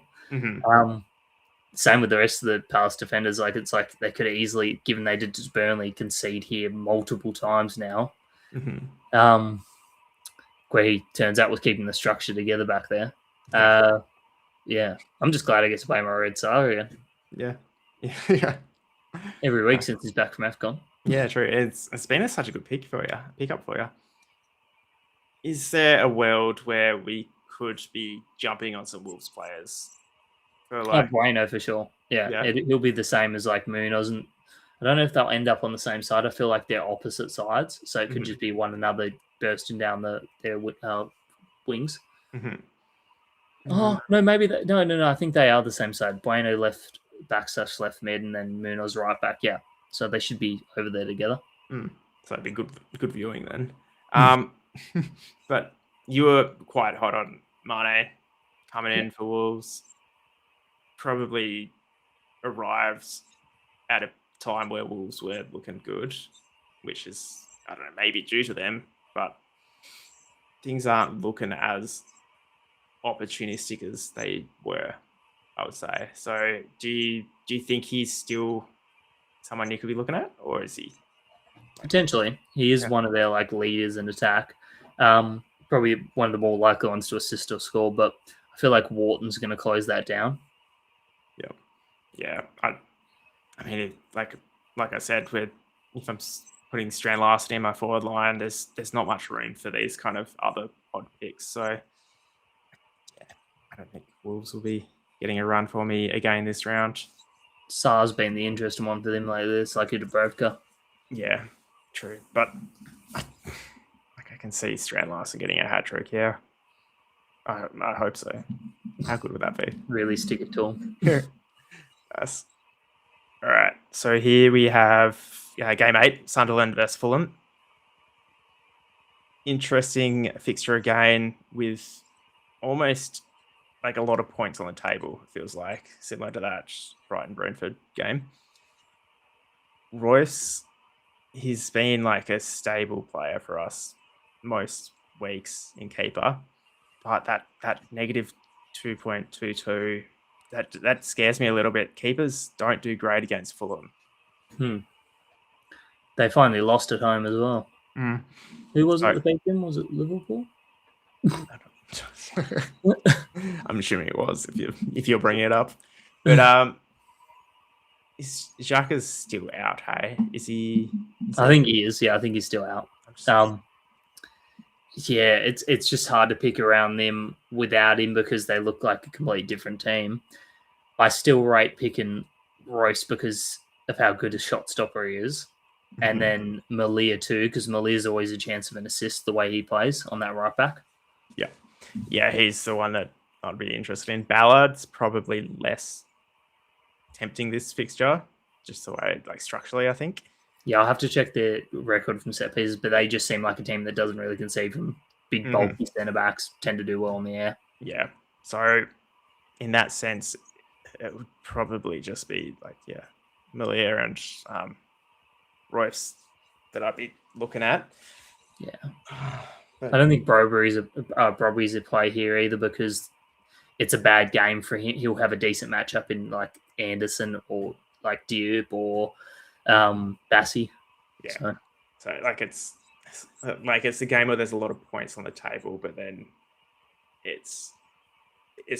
Same with the rest of the Palace defenders. Like it's like they could easily, given they did to Burnley, concede here multiple times now. Where he turns out was keeping the structure together back there. Yeah, I'm just glad I get to play my Red Star again. Yeah. Every week since he's back from AFCON. Yeah, true. It's been such a good pickup for you. Is there a world where we could be jumping on some Wolves players? Bueno for sure. Yeah. He'll be the same as like Munoz, and I don't know if they'll end up on the same side. I feel like they're opposite sides, so it could just be one another bursting down their wings. Oh no, maybe no. I think they are the same side. Bueno left back / left mid, and then Munoz right back. Yeah, so they should be over there together. So it'd be good viewing then. But you were quite hot on Mane coming in for Wolves. Probably arrives at a time where Wolves were looking good, which is, I don't know, maybe due to them, but things aren't looking as opportunistic as they were, I would say. So do you think he's still someone you could be looking at, or is he? Potentially. He is one of their like leaders in attack. Probably one of the more likely ones to assist or score, but I feel like Wharton's going to close that down. Yeah. I mean, like I said, if I'm putting Strand Larson in my forward line, there's not much room for these kind of other odd picks. So I don't think Wolves will be getting a run for me again this round. Sar's been the interesting one for them lately. It's like Dubrovka. Yeah, true. But I can see Strand Larson getting a hat trick here. I hope so. How good would that be? Really stick it to him. Yes. All right. So here we have game 8, Sunderland versus Fulham. Interesting fixture again with almost like a lot of points on the table, it feels like, similar to that Brighton-Brentford game. Royce, he's been like a stable player for us most weeks in keeper, but that negative 2.22, that scares me a little bit. Keepers don't do great against Fulham. They finally lost at home as well. Who was it that beat them? Was it Liverpool? I'm assuming it was if you're bringing it up. But is Xhaka's still out, hey? Is he? I think he is. Yeah, I think he's still out. Yeah, it's just hard to pick around them without him because they look like a completely different team. I still rate picking Royce because of how good a shot stopper he is. And then Malia too, because Malia's always a chance of an assist the way he plays on that right back. Yeah. Yeah, he's the one that I'd be interested in. Ballard's probably less tempting this fixture, just the way, like, structurally, I think. Yeah, I'll have to check their record from set pieces, but they just seem like a team that doesn't really concede from big, bulky centre backs, tend to do well in the air. Yeah. So in that sense, it would probably just be like, Malia and Royce that I'd be looking at. Yeah. But I don't think Broberry's a play here either because it's a bad game for him. He'll have a decent matchup in like Anderson or like Diop or Bassi. Yeah. So like it's a game where there's a lot of points on the table, but then it's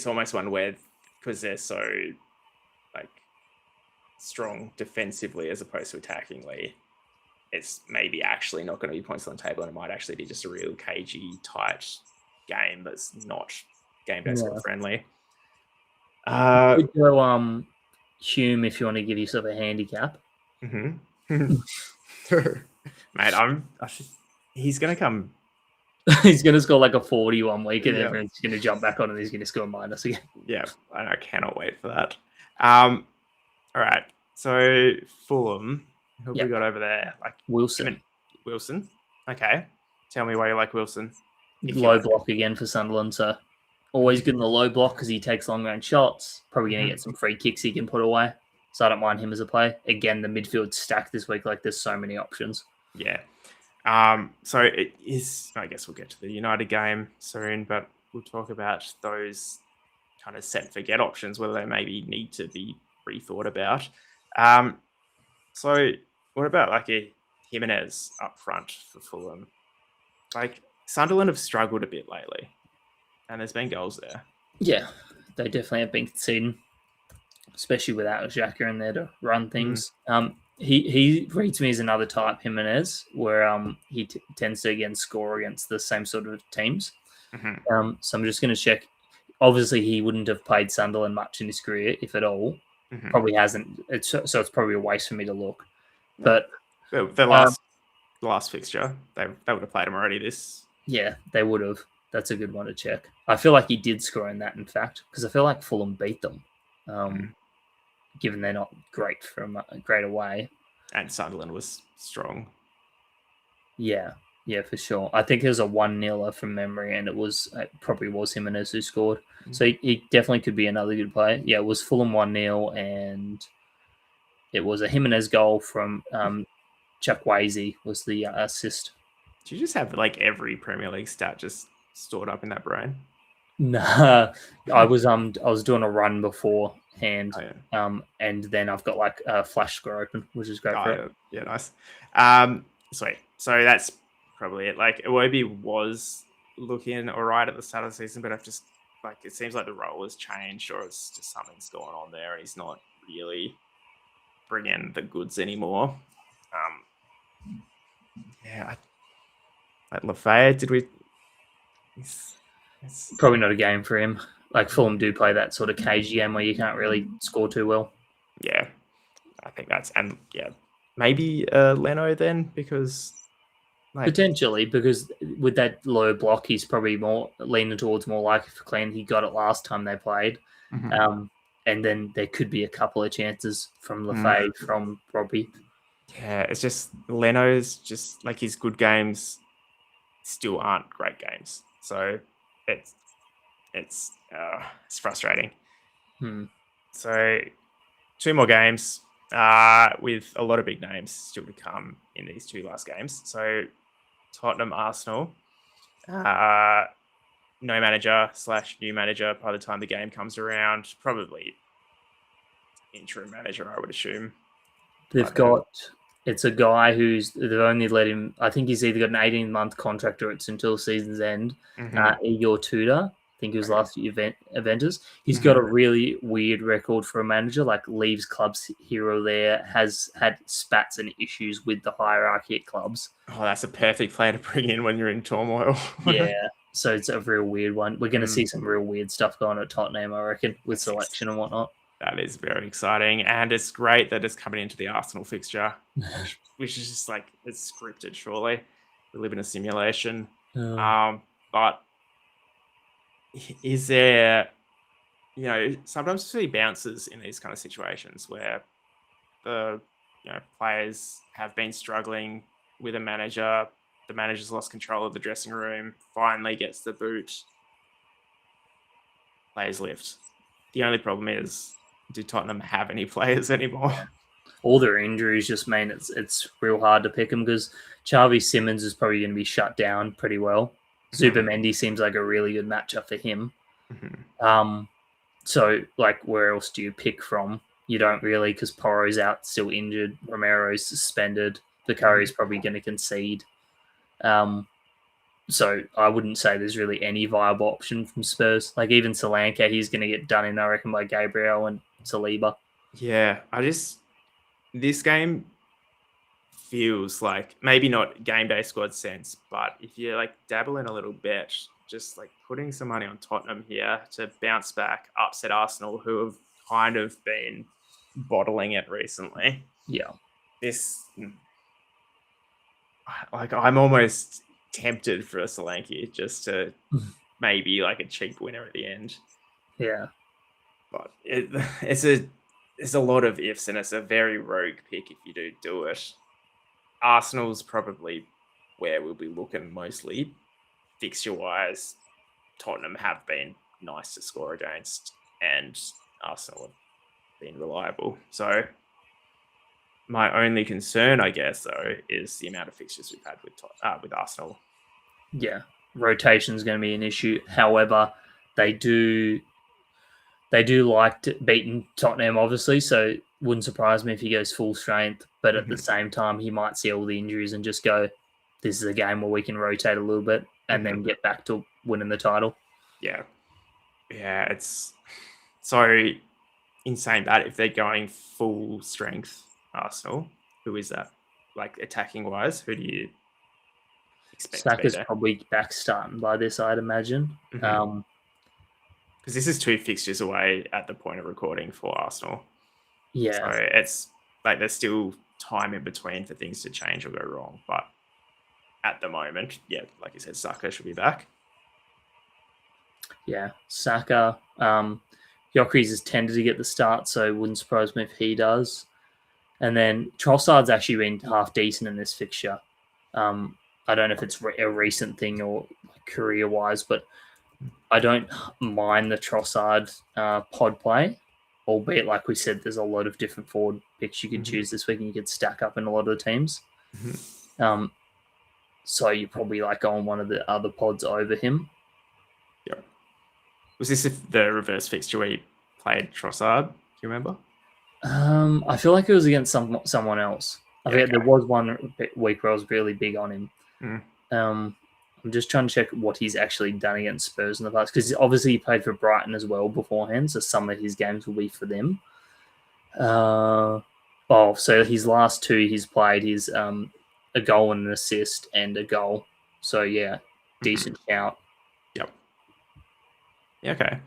almost one where, because they're so like strong defensively as opposed to attackingly, it's maybe actually not going to be points on the table, and it might actually be just a real cagey, tight game that's not GameDay sort of friendly. Go Hume if you want to give yourself a handicap. Mate, he's going to come. He's going to score like a 40 1 week, and everyone's going to jump back on, and he's going to score minus again. Yeah, I cannot wait for that. All right, so Fulham. Who have we got over there? Like Wilson. Okay. Tell me why you like Wilson. Low block again for Sunderland, so always good in the low block because he takes long range shots. Probably going to get some free kicks he can put away. So I don't mind him as a play. Again, the midfield's stacked this week. Like there's so many options. Yeah. So it is. I guess we'll get to the United game soon, but we'll talk about those kind of set and forget options, whether they maybe need to be rethought about. So what about like a Jimenez up front for Fulham? Like Sunderland have struggled a bit lately, and there's been goals there. Yeah, they definitely have been conceding, especially without Xhaka in there to run things. He reads me as another type, Jimenez, where he tends to again score against the same sort of teams. So I'm just going to check. Obviously, he wouldn't have played Sunderland much in his career, if at all. Probably hasn't. So it's probably a waste for me to look. But the last fixture, they would have played him already. Yeah, they would have. That's a good one to check. I feel like he did score in that, in fact, because I feel like Fulham beat them, given they're not great from great away. And Sunderland was strong. Yeah, for sure. I think it was a 1-0 from memory, and it probably was Jimenez who scored. So he definitely could be another good player. Yeah, it was Fulham 1-0, and it was a Jimenez goal from Chukwueze was the assist. Do you just have like every Premier League stat just stored up in that brain? Nah, I was doing a run beforehand, and then I've got like a flash score open, which is great for it. Yeah, nice. Sweet. So that's probably it. Like Iwobi was looking all right at the start of the season, but I've just like it seems like the role has changed, or it's just something's going on there. He's not really bringing the goods anymore. Like Lafayette, did we? It's probably not a game for him. Like Fulham do play that sort of cagey game where you can't really score too well. Yeah, I think maybe Leno then, because potentially, because with that low block, he's probably more leaning towards more likely for clean. He got it last time they played, and then there could be a couple of chances from Lafayette, from Robbie. Yeah, it's just Leno's just like his good games still aren't great games, so it's frustrating. So 2 more games with a lot of big names still to come in these 2 last games. So Tottenham, Arsenal, no manager / new manager by the time the game comes around. Probably interim manager, I would assume. It's a guy they've only let him, I think he's either got an 18-month contract or it's until season's end. Igor Tudor. think he was last year Aventus. He's got a really weird record for a manager, like leaves clubs here or there, has had spats and issues with the hierarchy at clubs. Oh, that's a perfect player to bring in when you're in turmoil. Yeah, so it's a real weird one. We're going to see some real weird stuff going at Tottenham, I reckon, with selection and whatnot. That is very exciting, and it's great that it's coming into the Arsenal fixture, which is just like it's scripted. Surely, we live in a simulation. But is there, sometimes it's really bounces in these kind of situations where the players have been struggling with a manager. The manager's lost control of the dressing room. Finally gets the boot. Players lift. The only problem is, do Tottenham have any players anymore? Yeah. All their injuries just mean it's real hard to pick them because Xavi Simons is probably going to be shut down pretty well. Zubimendi seems like a really good matchup for him. So, like, where else do you pick from? You don't really, because Porro's out, still injured. Romero's suspended. Vicari's probably going to concede. So I wouldn't say there's really any viable option from Spurs. Like, even Solanke, he's going to get done in, I reckon, by Gabriel and Saliba. Yeah, this game feels like, maybe not game day squad sense, but if you like dabble in a little bit, just like putting some money on Tottenham here to bounce back, upset Arsenal, who have kind of been bottling it recently. Yeah. I'm almost tempted for a Solanke just to maybe like a cheap winner at the end. Yeah. But it's a lot of ifs, and it's a very rogue pick if you do it. Arsenal's probably where we'll be looking mostly. Fixture-wise, Tottenham have been nice to score against, and Arsenal have been reliable. So my only concern, I guess, though, is the amount of fixtures we've had with Arsenal. Yeah, rotation is going to be an issue. However, they do like beating Tottenham, obviously, so wouldn't surprise me if he goes full strength. But at the same time, he might see all the injuries and just go, this is a game where we can rotate a little bit and then get back to winning the title. Yeah. Yeah, it's so insane that if they're going full strength Arsenal, who is that? Like, attacking-wise, who do you expect Saka's probably back starting by this, I'd imagine. Because this is 2 fixtures away at the point of recording for Arsenal. Yeah. So it's like there's still time in between for things to change or go wrong. But at the moment, yeah, like you said, Saka should be back. Yeah, Saka. Gyökeres has tended to get the start, so it wouldn't surprise me if he does. And then Trossard's actually been half decent in this fixture. I don't know if it's a recent thing or career-wise, but I don't mind the Trossard pod play, albeit, like we said, there's a lot of different forward picks you could choose this week and you could stack up in a lot of the teams. So you probably like go on one of the other pods over him. Yeah. Was this the reverse fixture where you played Trossard? Do you remember? I feel like it was against someone else. I think there was one week where I was really big on him. I'm just trying to check what he's actually done against Spurs in the past, because obviously he played for Brighton as well beforehand, so some of his games will be for them. So his last 2 he's played, he's a goal and an assist and a goal. So yeah, decent shout. Yep. Yeah, okay.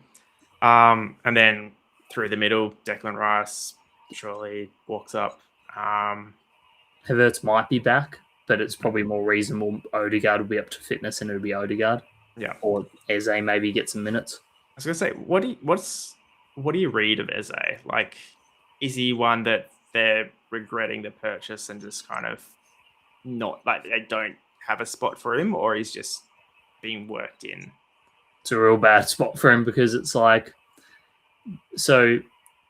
And then through the middle, Declan Rice surely walks up. Havertz might be back, but it's probably more reasonable Odegaard will be up to fitness and it'll be Odegaard. Yeah. Or Eze maybe get some minutes. I was going to say, what do you read of Eze? Like, is he one that they're regretting the purchase and just kind of not, like, they don't have a spot for him, or he's just being worked in? It's a real bad spot for him because it's like, so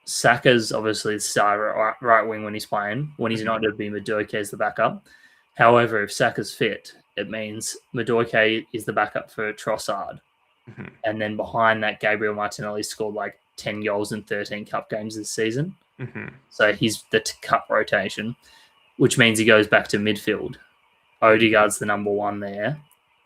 Saka's obviously the star right wing when he's playing. When he's not, it'll be Madueke as the backup. However, if Saka's fit, it means Madueke is the backup for Trossard. And then behind that, Gabriel Martinelli scored like 10 goals in 13 cup games this season. So he's the cup rotation, which means he goes back to midfield. Odegaard's the number 1 there.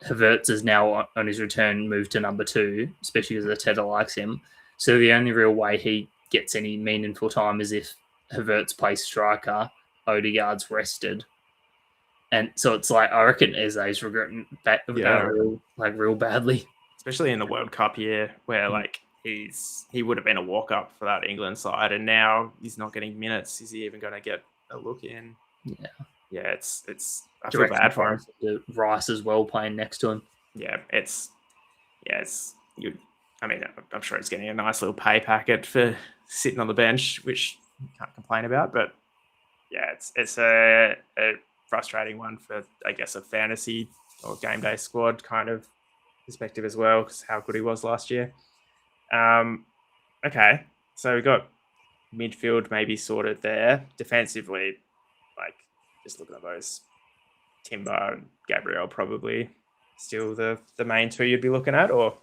Havertz is now on his return moved to number 2, especially because Arteta likes him. So the only real way he gets any meaningful time is if Havertz plays striker, Odegaard's rested. And so it's like, I reckon Eze's regretting that real badly. Especially in the World Cup year where like he would have been a walk-up for that England side, and now he's not getting minutes. Is he even going to get a look in? Yeah, it's I feel bad for him. Rice as well playing next to him. I mean, I'm sure he's getting a nice little pay packet for sitting on the bench, which you can't complain about. But yeah, it's a frustrating one for, I guess, a fantasy or game day squad kind of perspective as well, because how good he was last year. Okay, so we got midfield maybe sorted there. Defensively, like just looking at those, Timber and Gabriel probably still the main two you'd be looking at, or?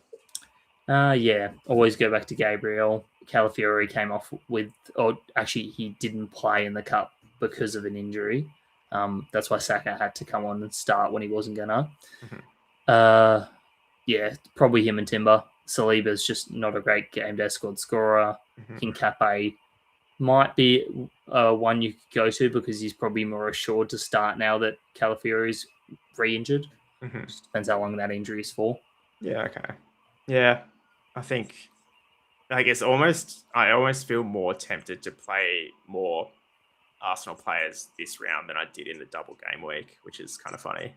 Yeah, always go back to Gabriel. Calafiori came off with, or actually he didn't play in the cup because of an injury. That's why Saka had to come on and start when he wasn't gonna. Yeah, probably him and Timber. Saliba's just not a great game day squad scorer. Kincape might be one you could go to because he's probably more assured to start now that Calafiori's re-injured. Depends how long that injury is for. Yeah, okay. Yeah, I almost feel more tempted to play more Arsenal players this round than I did in the double game week, which is kind of funny.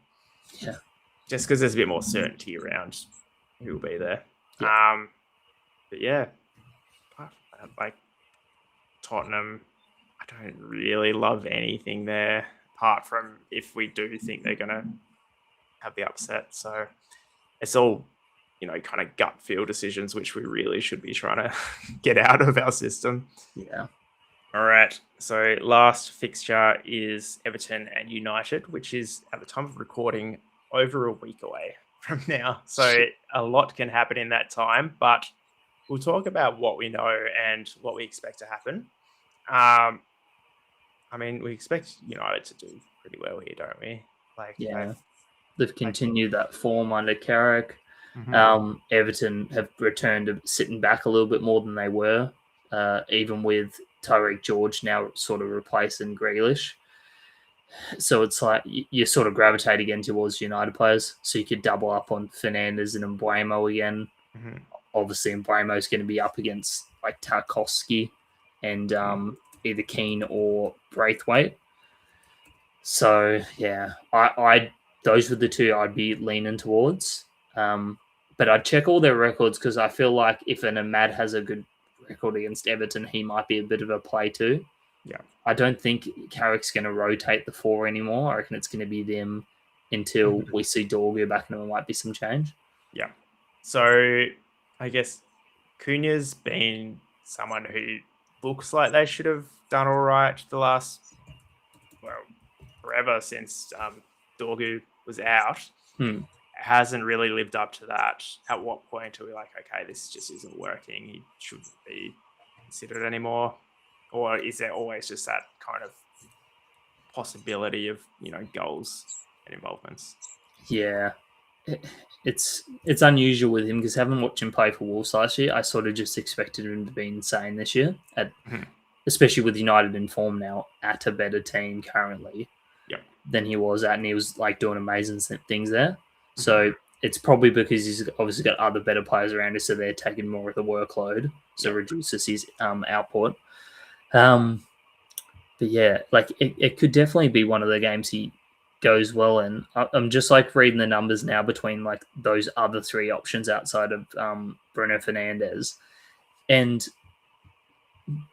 Yeah. Just because there's a bit more certainty around who will be there. Yeah. But yeah, like Tottenham, I don't really love anything there apart from if we do think they're going to have the upset. So it's all, kind of gut feel decisions, which we really should be trying to get out of our system. Yeah. All right. So last fixture is Everton and United, which is at the time of recording over a week away from now. So a lot can happen in that time, but we'll talk about what we know and what we expect to happen. I mean, we expect United to do pretty well here, don't we? They've continued that form under Carrick. Everton have returned to sitting back a little bit more than they were, even with Tyreek George now sort of replacing Grealish. So it's like you sort of gravitate again towards United players. So you could double up on Fernandes and Mbeumo again. Obviously, Mbeumo's going to be up against like Tarkowski and either Keane or Braithwaite. So yeah, I those were the two I'd be leaning towards. But I'd check all their records because I feel like if an Ahmad has a good record against Everton, he might be a bit of a play too. Yeah. I don't think Carrick's going to rotate the 4 anymore. I reckon it's going to be them until we see Dorgu back and there might be some change. Yeah. So I guess Cunha's been someone who looks like they should have done all right the last, forever since Dorgu was out. Hasn't really lived up to that. At what point are we like, okay, this just isn't working, he shouldn't be considered anymore? Or is there always just that kind of possibility of, goals and involvements? Yeah. It's unusual with him because having watched him play for Wolves last year, I sort of just expected him to be insane this year, especially with United in form now at a better team currently than he was at, and he was like doing amazing things there. So it's probably because he's obviously got other better players around him, so they're taking more of the workload, so it reduces his output. But yeah, like it could definitely be one of the games he goes well in. I'm just like reading the numbers now between like those other 3 options outside of Bruno Fernandes, and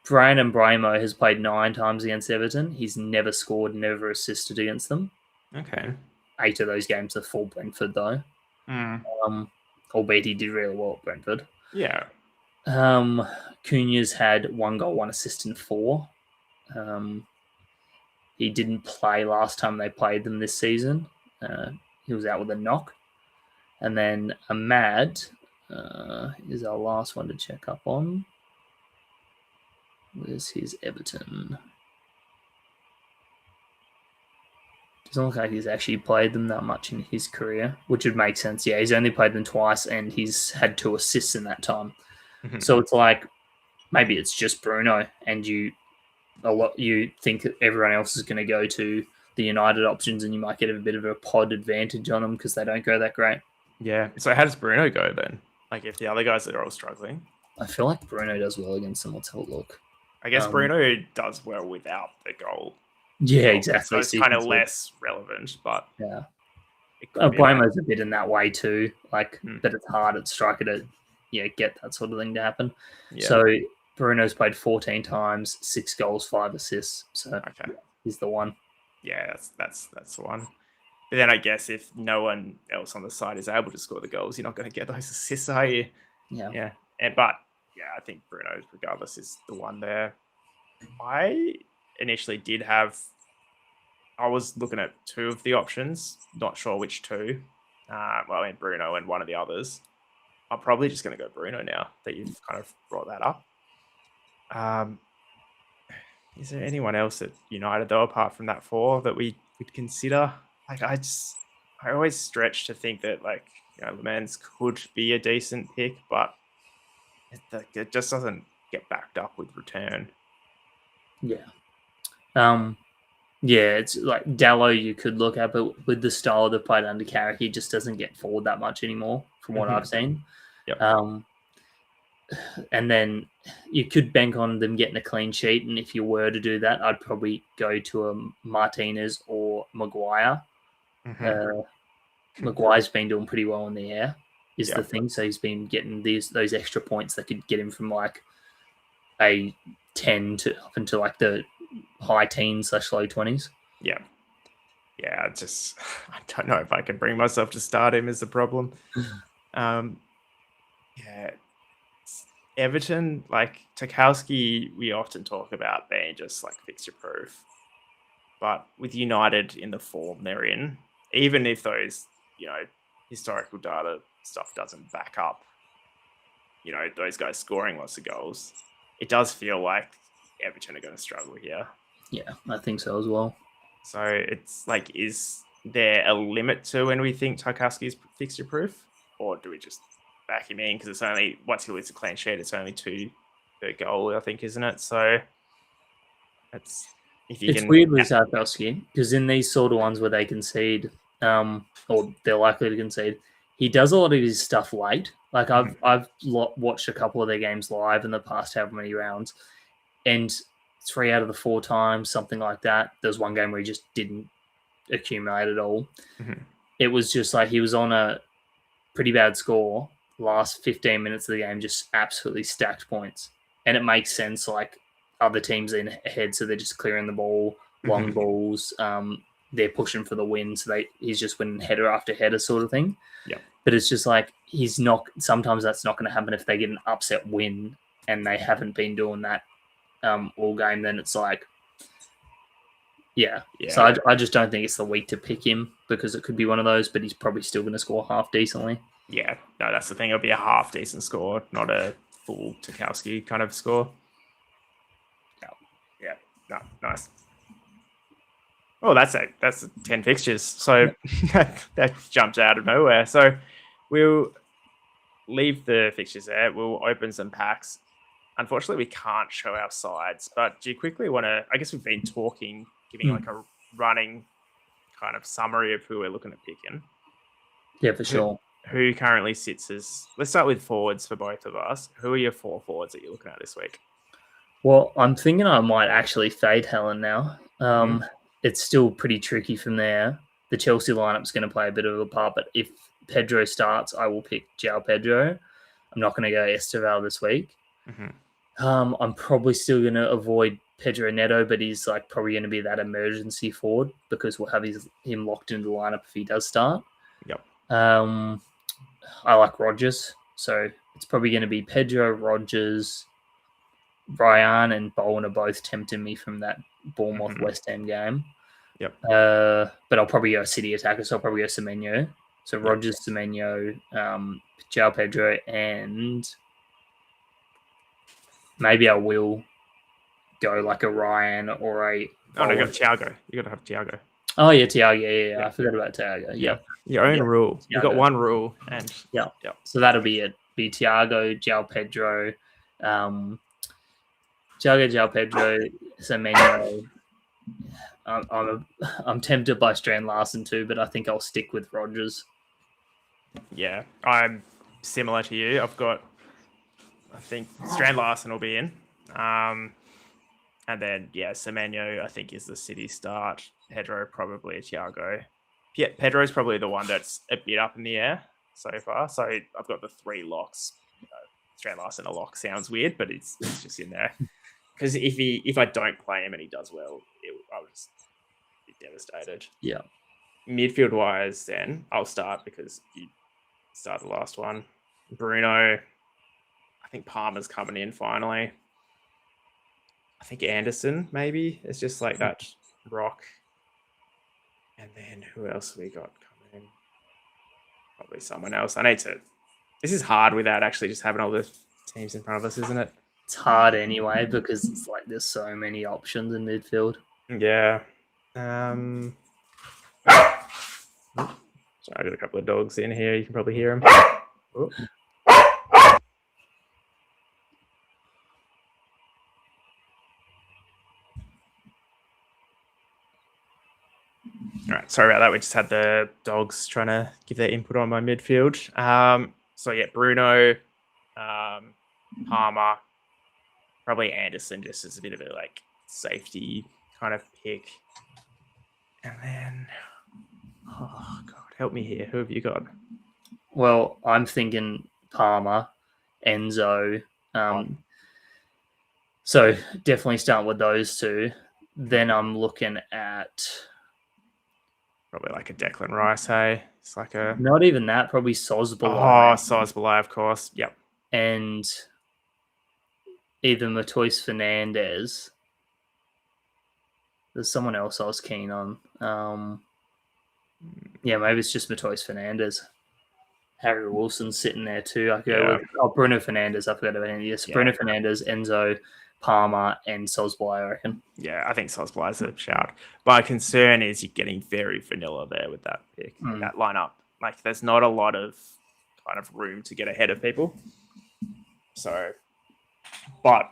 Brian Mbeumo has played 9 times against Everton. He's never scored, never assisted against them. Okay. 8 of those games are for Brentford though. Albeit he did really well at Brentford. Yeah. Cunha's had 1 goal, 1 assist in 4. He didn't play last time they played them this season. He was out with a knock. And then Ahmad is our last one to check up on. Where's his Everton? Doesn't look like he's actually played them that much in his career, which would make sense. Yeah, he's only played them twice, and he's had 2 assists in that time. Mm-hmm. So it's like maybe it's just Bruno, and you think that everyone else is going to go to the United options, and you might get a bit of a pod advantage on them because they don't go that great. Yeah. So how does Bruno go then? Like if the other guys are all struggling? I feel like Bruno does well against them. Let's have a look. I guess Bruno does well without the goal. Yeah, exactly. So it's kind of less relevant, but yeah. Bromo's a bit in that way too. Like, but it's hard at striker to get that sort of thing to happen. Yeah. So Bruno's played 14 times, 6 goals, 5 assists. So he's the one. Yeah, that's the one. But then I guess if no one else on the side is able to score the goals, you're not going to get those assists, are you? Yeah. Yeah. But I think Bruno, regardless, is the one there. I initially did have. I was looking at 2 of the options, not sure which 2. Bruno and one of the others. I'm probably just going to go Bruno now that you've kind of brought that up. Is there anyone else at United though, apart from that 4 that we would consider? Like I always stretch to think that Lemans could be a decent pick, but it just doesn't get backed up with return. Yeah. Yeah, it's like Dallo you could look at, but with the style they've played under Carrick, he just doesn't get forward that much anymore from what I've seen. Yep. And then you could bank on them getting a clean sheet, and if you were to do that, I'd probably go to a Martinez or Maguire. Maguire's been doing pretty well in the air, is the thing. So he's been getting those extra points that could get him from like a 10 to up into like the high teens / low 20s. Yeah. I don't know if I can bring myself to start him is the problem. Everton, like Tarkowski, we often talk about being just like fixture proof. But with United in the form they're in, even if those, historical data stuff doesn't back up, those guys scoring lots of goals, it does feel like Everton are going to struggle here. Yeah, I think so as well. So it's like, is there a limit to when we think Tarkowski is fixture proof, or do we just back him in because it's only once he loses a clean sheet, it's only 2 per goal, I think, isn't it? So it's weird with Tarkowski because in these sort of ones where they concede, or they're likely to concede, he does a lot of his stuff late. Like I've watched a couple of their games live in the past however many rounds, and 3 out of the 4 times, something like that, there's one game where he just didn't accumulate at all. It was just like he was on a pretty bad score. Last 15 minutes of the game, just absolutely stacked points. And it makes sense, like other teams in ahead, so they're just clearing the ball, long balls, they're pushing for the win, so he's just winning header after header sort of thing. Yeah. But it's just like sometimes that's not going to happen if they get an upset win and they haven't been doing that all game, then it's like, yeah. So I just don't think it's the week to pick him because it could be one of those, but he's probably still going to score half decently. Yeah, no, that's the thing. It'll be a half decent score, not a full Tarkowski kind of score. Yeah, no, nice. Oh, that's 10 fixtures. So that jumped out of nowhere. So we'll leave the fixtures there. We'll open some packs. Unfortunately, we can't show our sides, but do you quickly want to, I guess we've been talking, giving like a running kind of summary of who we're looking at picking. Yeah, for sure. Who currently sits as, let's start with forwards for both of us. Who are your 4 forwards that you're looking at this week? Well, I'm thinking I might actually fade Helen now. It's still pretty tricky from there. The Chelsea lineup's going to play a bit of a part, but if Pedro starts, I will pick João Pedro. I'm not going to go Esteval this week. I'm probably still going to avoid Pedro Neto, but he's like probably going to be that emergency forward because we'll have him locked into the lineup if he does start. Yep. I like Rodgers, so it's probably going to be Pedro, Rodgers, Ryan, and Bowen are both tempting me from that Bournemouth West Ham game. Yep. But I'll probably go City attacker, so I'll probably go Semenyo. So Rodgers, Semenyo, João Pedro, and maybe I will go like a Ryan or a. Oh, no, you got Thiago. You got to have Thiago. Oh yeah, Tiago. Yeah. I forgot about Tiago. Yep. Your own rule. Thiago. You've got one rule, and yeah. So that'll be it. Be Tiago, João Pedro, Tiago, João Pedro, Semenyo. I'm tempted by Strand Larsen too, but I think I'll stick with Rodgers. Yeah, I'm similar to you. I think Strand Larsen will be in. And then, Semenyo, I think, is the City start. Pedro, probably Thiago. Yeah, Pedro's probably the one that's a bit up in the air so far. So I've got the 3 locks. Strand Larsen a lock sounds weird, but it's just in there. Because if I don't play him and he does well, I'll just be devastated. Yeah. Midfield wise, then I'll start because you start the last one. Bruno, I think Palmer's coming in finally. I think Anderson maybe is just like that rock. And then who else we got coming in? Probably someone else. This is hard without actually just having all the teams in front of us, isn't it? It's hard anyway because it's like there's so many options in midfield. Yeah. Sorry, I got a couple of dogs in here. You can probably hear them. Oh. All right, sorry about that. We just had the dogs trying to give their input on my midfield. Bruno, Palmer, probably Anderson, just as a bit of a like safety kind of pick. And then, oh God, help me here. Who have you got? Well, I'm thinking Palmer, Enzo. So definitely start with those 2. Then I'm looking at probably like a Declan Rice. Hey, it's like a not even that. Probably Sosbolai. Oh, Sosbolai, of course. Yep. And either Matheus Fernandes. There's someone else I was keen on. Maybe it's just Matheus Fernandes. Harry Wilson's sitting there too. I could go with Bruno Fernandes. I forgot about him. Yes, Bruno Fernandes, Enzo, Palmer, and Sosbolai, I reckon. Yeah, I think Sosbolai's a shout. My concern is you're getting very vanilla there with that pick, that lineup. Like, there's not a lot of kind of room to get ahead of people. So, but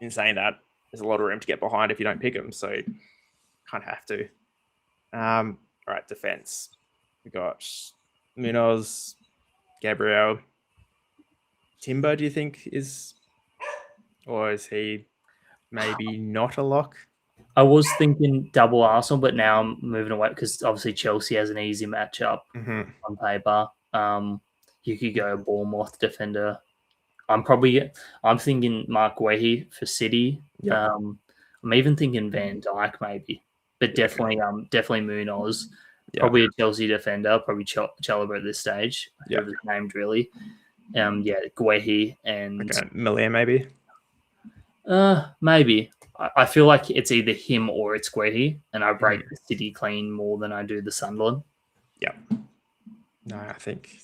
in saying that, there's a lot of room to get behind if you don't pick them. So, you kind of have to. All right, defense. We got Munoz, Gabriel. Timber, do you think is he maybe not a lock? I was thinking double Arsenal, but now I'm moving away because obviously Chelsea has an easy matchup on paper. You could go Bournemouth defender. I'm thinking Mark Wehi for City. Yep. I'm even thinking Van Dijk maybe, but definitely Munoz. Yep. Probably a Chelsea defender, probably Chalobah at this stage. Whoever's named really. Guehi and Millia maybe. Maybe. I feel like it's either him or it's Guehi, and I rate the City clean more than I do the Sunderland. Yep. No, I think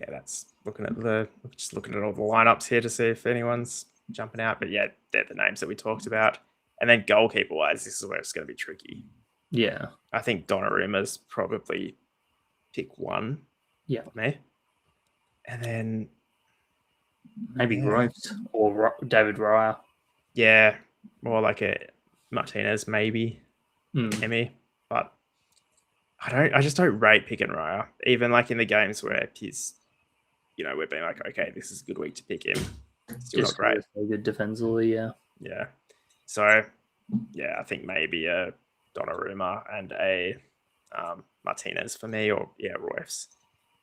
that's looking at all the lineups here to see if anyone's jumping out. But they're the names that we talked about. And then goalkeeper wise, this is where it's going to be tricky. Yeah. I think Donnarumma's probably pick 1. Yeah. For me. And then maybe Gross or David Raya. Yeah, more like a Martinez, maybe. Emmy, but I just don't rate pick and Raya. Even like in the games where he's, we're being like, okay, this is a good week to pick him. Still not great. Good defensively, yeah. Yeah. So, I think maybe a Donnarumma and a Martinez for me, or Royce.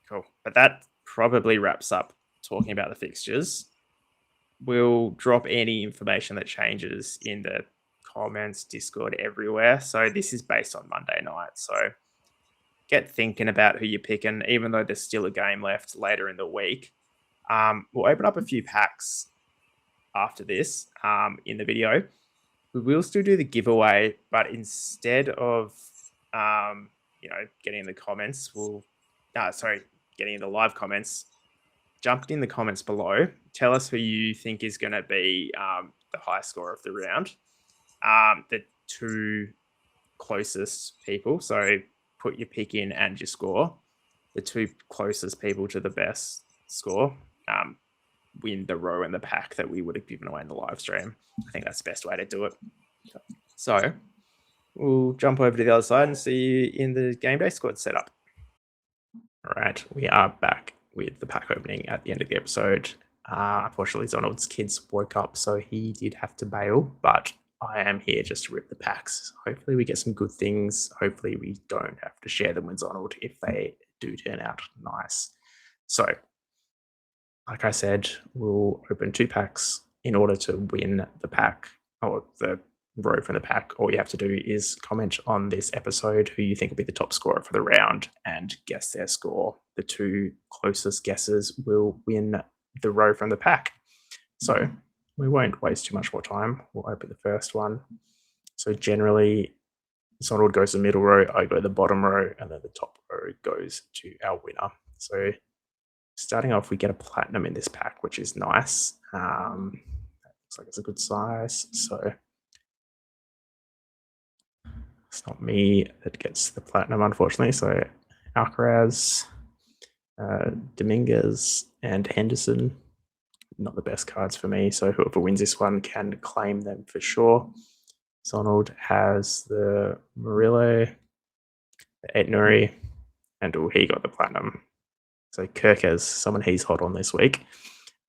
Cool. But that probably wraps up talking about the fixtures. We'll drop any information that changes in the comments, Discord, everywhere. So this is based on Monday night. So get thinking about who you're picking, even though there's still a game left later in the week. We'll open up a few packs after this in the video. We will still do the giveaway, but instead of getting in the comments, getting in the live comments, jump in the comments below. Tell us who you think is going to be the high score of the round. The 2 closest people. So put your pick in and your score. The 2 closest people to the best score win the row and the pack that we would have given away in the live stream. I think that's the best way to do it. So we'll jump over to the other side and see you in the game day squad setup. All right, we are back with the pack opening at the end of the episode. Unfortunately, Zonald's kids woke up, so he did have to bail, but I am here just to rip the packs. Hopefully we get some good things. Hopefully we don't have to share them with Zonald if they do turn out nice. So, like I said, we'll open 2 packs in order to win the pack, or the row from the pack. All you have to do is comment on this episode who you think will be the top scorer for the round and guess their score. The 2 closest guesses will win the row from the pack. So we won't waste too much more time. We'll open the first one. So generally, Zonald goes the middle row, I go the bottom row, and then the top row goes to our winner. So starting off, we get a platinum in this pack, which is nice. Looks like it's a good size. So it's not me that gets the platinum, unfortunately. So Alcaraz, Dominguez, and Henderson, not the best cards for me. So whoever wins this one can claim them for sure. Zonald has the Murillo, the Etnuri, and he got the platinum. So Kirk has someone he's hot on this week.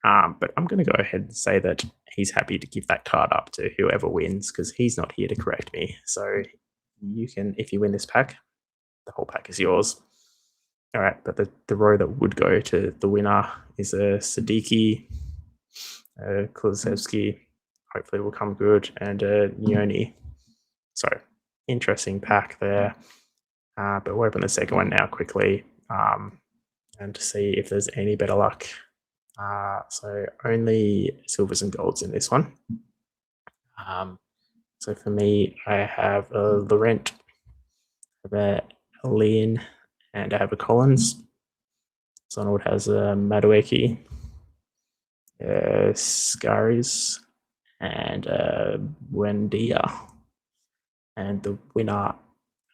But I'm going to go ahead and say that he's happy to give that card up to whoever wins because he's not here to correct me. So you can, if you win this pack, the whole pack is yours. All right, but the row that would go to the winner is a Sadiki, Kulusevski, hopefully will come good, and Nioni. So interesting pack there. But we'll open the second one now quickly and see if there's any better luck. So only silvers and golds in this one. So for me, I have a Laurent, I have a Lean, and I have a Collins. Zonald has a Madueke, Scaris, and Buendia. And the winner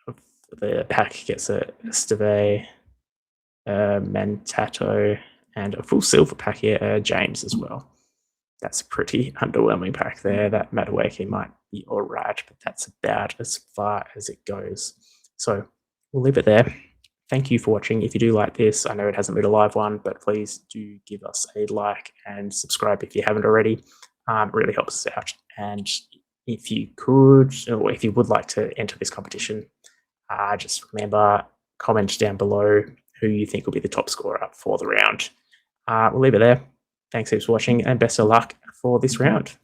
of the pack gets a Esteve, Mantato, and a full silver pack here, James as well. That's a pretty underwhelming pack there. That Madueke might be all right, but that's about as far as it goes. So we'll leave it there. Thank you for watching. If you do like this, I know it hasn't been a live one, but please do give us a like and subscribe if you haven't already. It really helps us out. And if you could, or if you would like to enter this competition, just remember, comment down below who you think will be the top scorer for the round. We'll leave it there. Thanks heaps for watching and best of luck for this round.